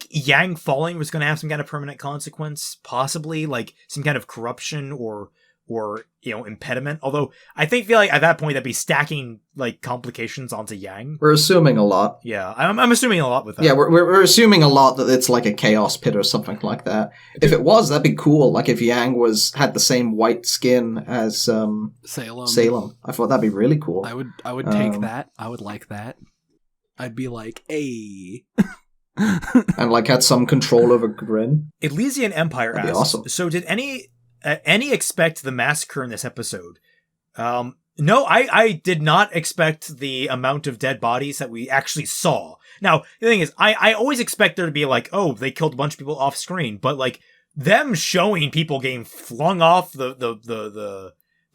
Yang falling was going to have some kind of permanent consequence, possibly like some kind of corruption or impediment. Although I feel like at that point that'd be stacking like complications onto Yang. We're assuming a lot. Yeah, I'm assuming a lot with that. Yeah, we're assuming a lot that it's like a chaos pit or something like that. If it was, that'd be cool. Like if Yang had the same white skin as Salem. I thought that'd be really cool. I would take that. I would like that. I'd be like, hey. And like had some control over Grin. Elysian Empire That'd asks, be awesome. So did any expect the massacre in this episode? No, I did not expect the amount of dead bodies that we actually saw. Now, the thing is, I always expect there to be like, oh, they killed a bunch of people off screen, but like them showing people getting flung off the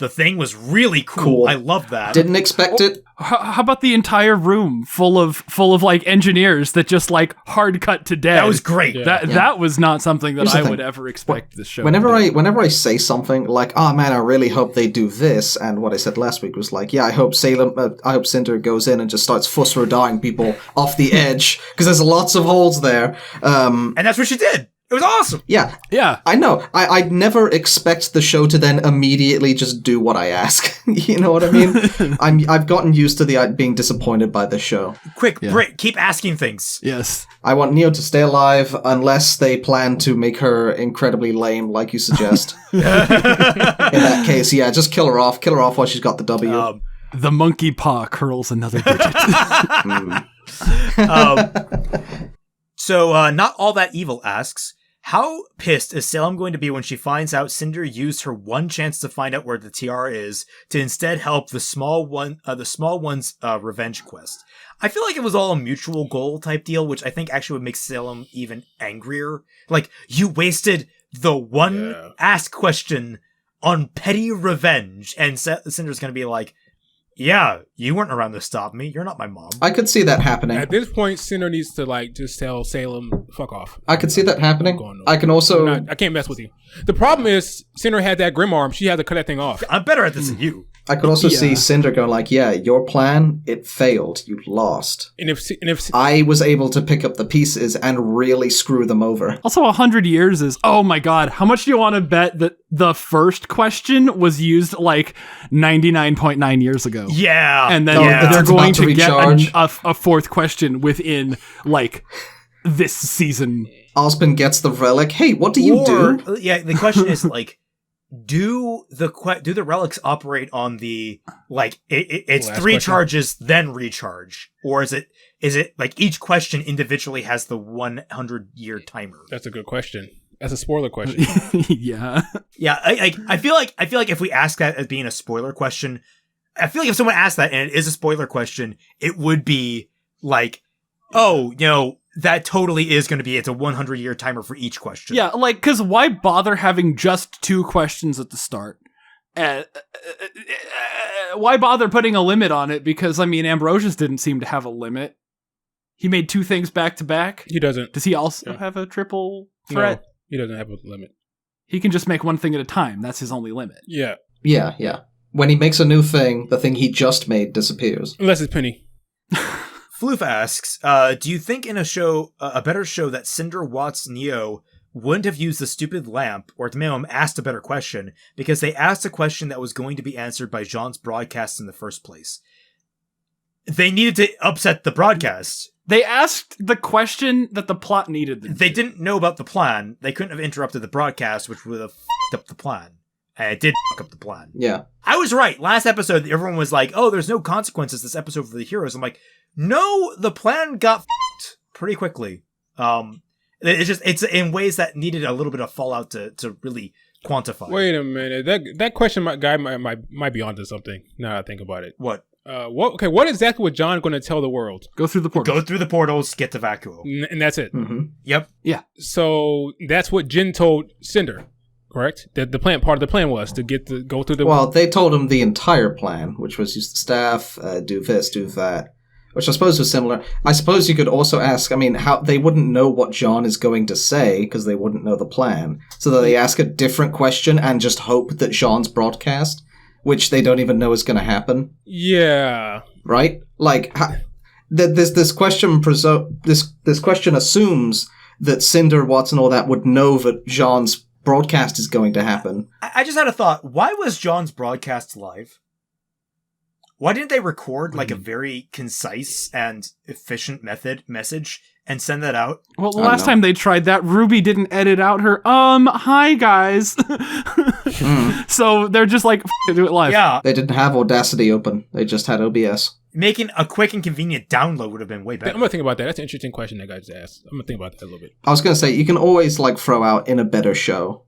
thing was really cool. I love that. Didn't expect it. How about the entire room full of like engineers that just like hard cut to death? That was great. Yeah. That was not something that Here's the I thing. would ever expect this show. Whenever I say something like, "Oh man, I really hope they do this," and what I said last week was like, "Yeah, I hope Cinder goes in and just starts fuss-rodaing people off the edge because there's lots of holes there." And that's what she did. It was awesome. Yeah. Yeah. I know. I never expect the show to then immediately just do what I ask. You know what I mean? I've gotten used to being disappointed by the show. Quick, Britt, keep asking things. Yes. I want Neo to stay alive unless they plan to make her incredibly lame, like you suggest. In that case, yeah, just kill her off. Kill her off while she's got the W. The monkey paw curls another digit. So, Not All That Evil asks, how pissed is Salem going to be when she finds out Cinder used her one chance to find out where the tiara is to instead help the small one's revenge quest? I feel like it was all a mutual goal type deal, which I think actually would make Salem even angrier. Like, you wasted the one ask question on petty revenge, and Cinder's going to be like, yeah, you weren't around to stop me. You're not my mom. I could see that happening. At this point, Cinder needs to like just tell Salem, fuck off. I could see that happening. I can also... I can't mess with you. The problem is, Cinder had that grim arm. She had to cut that thing off. I'm better at this than you. I could also see Cinder going like, yeah, your plan, it failed. You lost. And if I was able to pick up the pieces and really screw them over. Also, 100 years is, oh my god, how much do you want to bet that the first question was used like 99.9 years ago? Yeah. And then they're going to get a fourth question within like this season. Osmond gets the relic. Hey, what do you do? Yeah, the question is like, do the relics operate on the like it's Last 3 question. charges then recharge, or is it like each question individually has the 100-year timer? That's a good question. That's a spoiler question. Yeah. I feel like if we ask that as being a spoiler question, I feel like if someone asked that and it is a spoiler question, it would be like, oh, that totally is going to be, it's a 100-year timer for each question. Yeah, like, because why bother having just 2 questions at the start? Why bother putting a limit on it? Because, I mean, Ambrosius didn't seem to have a limit. He made 2 things back to back. He doesn't. Does he also have a triple threat? No, he doesn't have a limit. He can just make 1 thing at a time. That's his only limit. Yeah. Yeah. When he makes a new thing, the thing he just made disappears. Unless it's Penny. Floof asks, do you think in a better show that Cinder Watts Neo wouldn't have used the stupid lamp, or at the minimum asked a better question, because they asked a question that was going to be answered by Jean's broadcast in the first place? They needed to upset the broadcast. They asked the question that the plot needed them They to. didn't know about the plan. They couldn't have interrupted the broadcast, which would have f***ed up the plan. And it did fuck up the plan. Yeah. I was right. Last episode, everyone was like, oh, there's no consequences this episode for the heroes. I'm like, no, the plan got fucked pretty quickly. It's in ways that needed a little bit of fallout to really quantify. Wait a minute. That question might be onto something. Now I think about it. What? What exactly was John going to tell the world? Go through the portals. Go through the portals, get to Vacuo. And that's it. Mm-hmm. Yep. Yeah. So that's what Jin told Cinder, correct? That the plan, part of the plan was to go through the... Well, they told him the entire plan, which was use the staff, do this, do that, which I suppose was similar. I suppose you could also ask, how they wouldn't know what John is going to say because they wouldn't know the plan. So that they ask a different question and just hope that Jean's broadcast, which they don't even know is going to happen. Yeah. Right? Like, this question this question assumes that Cinder, Watts, and all that would know that Jean's broadcast is going to happen. I just had a thought. Why was John's broadcast live? Why didn't they record like a very concise and efficient message and send that out? Well, the last time they tried that, RWBY didn't edit out her, hi guys. So they're just like, do it live. Yeah. They didn't have Audacity open. They just had OBS. Making a quick and convenient download would have been way better. I'm going to think about that. That's an interesting question that guy just asked. I'm going to think about that a little bit. I was going to say, you can always throw out in a better show.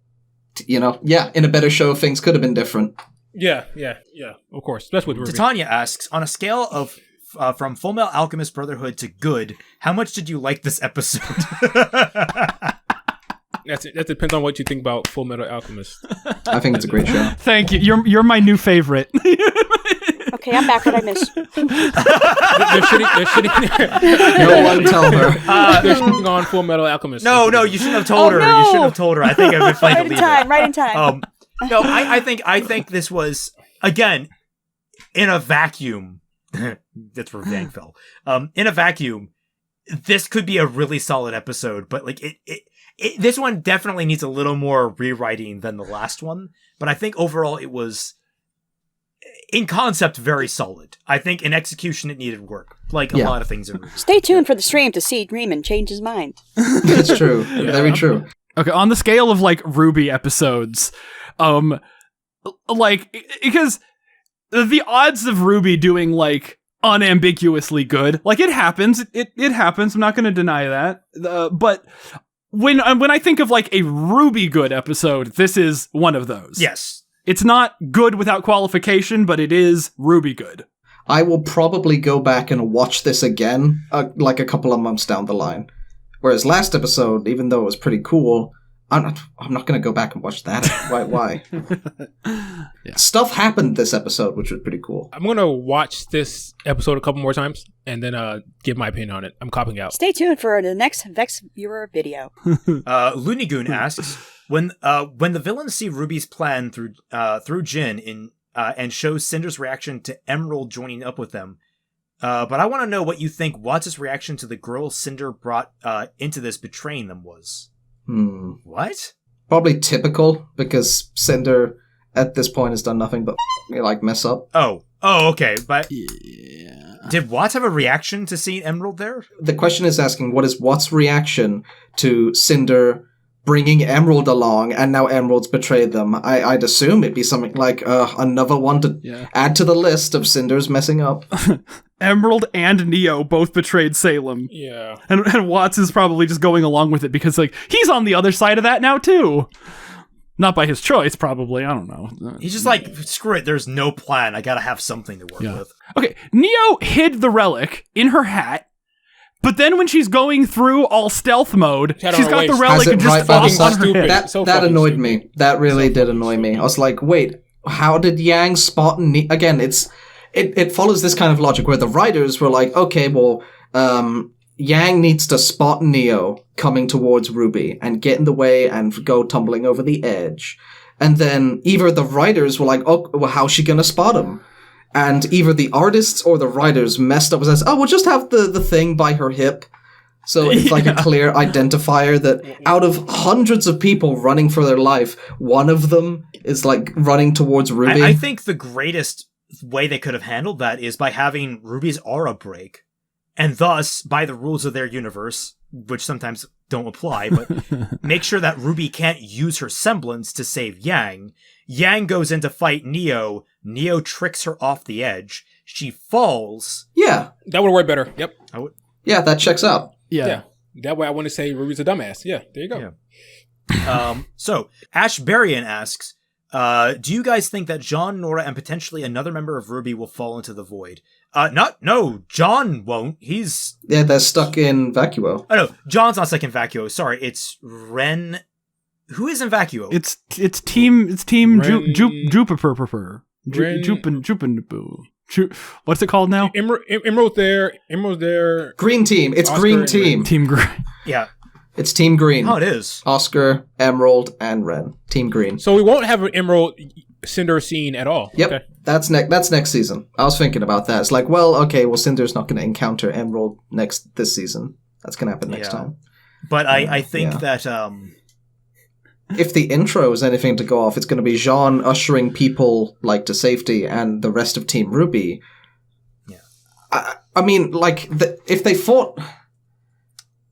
In a better show, things could have been different. Yeah, of course. That's what RWBY. Titania asks, on a scale of from Full Metal Alchemist Brotherhood to good, how much did you like this episode? That depends on what you think about Full Metal Alchemist. I think it's a great show. Thank you. You're my new favorite. Okay, I'm back. What I missed? They're shitting. No one tell her. They're shitting on Full Metal Alchemist. No, you shouldn't have told her. No. You shouldn't have told her. I think I've been fine to leave it. Right in time. No, I think this was, again, in a vacuum. That's where Vang fell. In a vacuum, this could be a really solid episode, but this one definitely needs a little more rewriting than the last one. But I think overall it was, in concept, very solid. I think in execution it needed work, like a lot of things in RWBY. Stay tuned for the stream to see Dreamin' change his mind. That's true. Very true. Okay, on the scale of RWBY episodes, because the odds of RWBY doing unambiguously good, it happens. It happens. I'm not going to deny that. But when I think of a RWBY good episode, this is one of those. Yes. It's not good without qualification, but it is RWBY good. I will probably go back and watch this again, a couple of months down the line. Whereas last episode, even though it was pretty cool, I'm not going to go back and watch that. Why? Yeah. Stuff happened this episode, which was pretty cool. I'm going to watch this episode a couple more times and then give my opinion on it. I'm copping out. Stay tuned for the next Vexed viewer video. Looney Goon asks, when the villains see RWBY's plan through Jin and shows Cinder's reaction to Emerald joining up with them, but I want to know what you think Watts' reaction to the girl Cinder brought into this betraying them was. What? Probably typical, because Cinder at this point has done nothing but mess up. Oh, okay, but did Watts have a reaction to seeing Emerald there? The question is asking, what is Watts' reaction to Cinder bringing Emerald along, and now Emerald's betrayed them? I'd assume it'd be something like another one to add to the list of Cinder's messing up. Emerald and Neo both betrayed Salem. Yeah. And Watts is probably just going along with it because, he's on the other side of that now, too. Not by his choice, probably. I don't know. He's just screw it, there's no plan. I gotta have something to work with. Okay, Neo hid the relic in her hat, but then when she's going through all stealth mode, she's got the relic and just falls on her head. That annoyed me. That really did annoy me. I was like, wait, how did Yang spot Neo? Again, it follows this kind of logic where the writers were like, okay, well, Yang needs to spot Neo coming towards RWBY and get in the way and go tumbling over the edge. And then either the writers were like, oh, well, how's she gonna spot him? And either the artists or the writers messed up and says, oh, we'll just have the thing by her hip. So it's a clear identifier that out of hundreds of people running for their life, one of them is running towards RWBY. I think the greatest way they could have handled that is by having RWBY's aura break, and thus, by the rules of their universe, which sometimes don't apply, but make sure that RWBY can't use her semblance to save Yang. Yang goes in to fight Neo. Neo tricks her off the edge. She falls. Yeah. That would work better. Yep. Yeah, that checks out. Yeah. That way I want to say Ruby's a dumbass. Yeah, there you go. Yeah. So, Ash Berrien asks, do you guys think that John, Nora, and potentially another member of RWBY will fall into the void? No, John won't. He's... Yeah, they're stuck in Vacuo. Oh, no, John's not stuck in Vacuo. Sorry, it's Ren... Who is in Vacuo? It's team Ren... Jupiter. What's it called now? Emerald's there. Green team. It's Oscar Green team. Ren. Team Green. Yeah. It's Team Green. Oh, it is. Oscar, Emerald, and Ren. Team Green. So we won't have an Emerald Cinder scene at all. Yep. Okay. That's next season. I was thinking about that. It's like, well, okay, well, Cinder's not going to encounter Emerald this season. That's going to happen next time. But I think that... If the intro is anything to go off, it's going to be Jean ushering people like to safety and the rest of Team RWBY. Yeah. I mean, like, if they fought...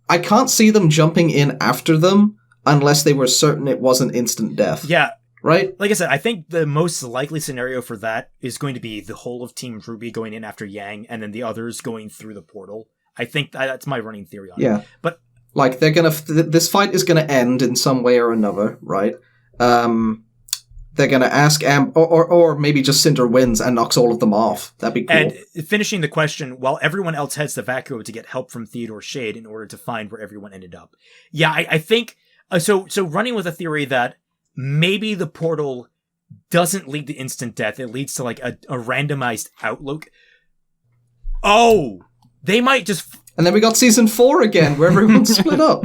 I can't see them jumping in after them unless they were certain it wasn't instant death. Yeah. Right? Like I said, I think the most likely scenario for that is going to be the whole of Team RWBY going in after Yang and then the others going through the portal. I think that's my running theory on it. But like, they're gonna... this fight is gonna end in some way or another, right? They're gonna ask or maybe just Cinder wins and knocks all of them off. That'd be cool. And finishing the question, while everyone else heads to Vacuo to get help from Theodore Shade in order to find where everyone ended up. Yeah, I think... So running with a theory that maybe the portal doesn't lead to instant death, it leads to, like, a randomized outlook. Oh! They might just... And then we got season 4 again, where everyone's split up.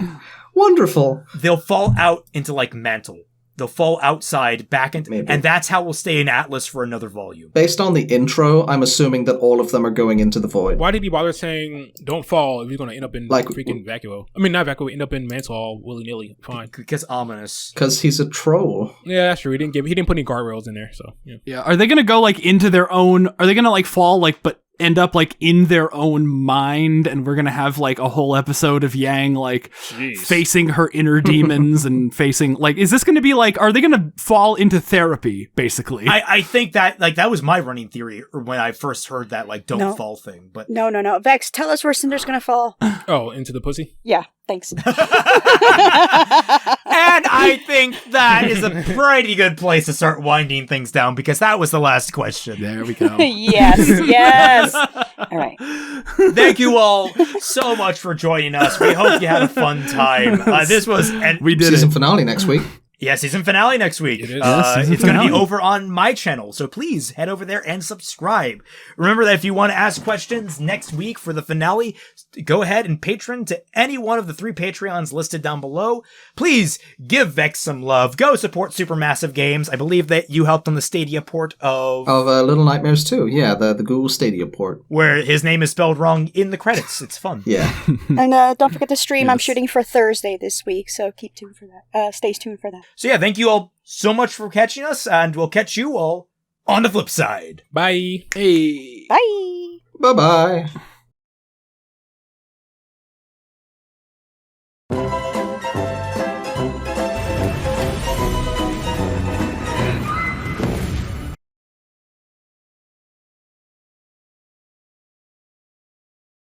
Wonderful. They'll fall out into, like, Mantle. They'll fall outside, back into... Maybe. And that's how we'll stay in Atlas for another volume. Based on the intro, I'm assuming that all of them are going into the void. Why did he bother saying, don't fall if you're going to end up in freaking Vacuo? I mean, not Vacuo, end up in Mantle all willy-nilly. Fine. Because ominous. Because he's a troll. Yeah, that's true. He didn't put any guardrails in there, so... Yeah. Are they going to go, like, into their own... Are they going to, like, fall, like, but end up, like, in their own mind, and we're going to have, like, a whole episode of Yang, like, facing her inner demons and facing... Like, is this going to be, like... Are they going to fall into therapy, basically? I think that, like, that was my running theory when I first heard that, like, don't fall thing, but... No. Vex, tell us where Cinder's gonna fall. Oh, into the pussy? Yeah, thanks. And I think that is a pretty good place to start winding things down, because that was the last question. There we go. Yes. All right. Thank you all so much for joining us. We hope you had a fun time. This was... We did season finale next week. Yeah, season finale next week. It is. It's going to be over on my channel, so please head over there and subscribe. Remember that if you want to ask questions next week for the finale, go ahead and patron to any one of the 3 Patreons listed down below. Please give Vex some love. Go support Supermassive Games. I believe that you helped on the Stadia port of Little Nightmares 2. Yeah, the Google Stadia port. Where his name is spelled wrong in the credits. It's fun. Yeah. And don't forget to stream. Yes. I'm shooting for Thursday this week, so keep tuned for that. Stay tuned for that. So yeah, thank you all so much for catching us, and we'll catch you all on the flip side. Bye. Hey. Bye. Bye-bye.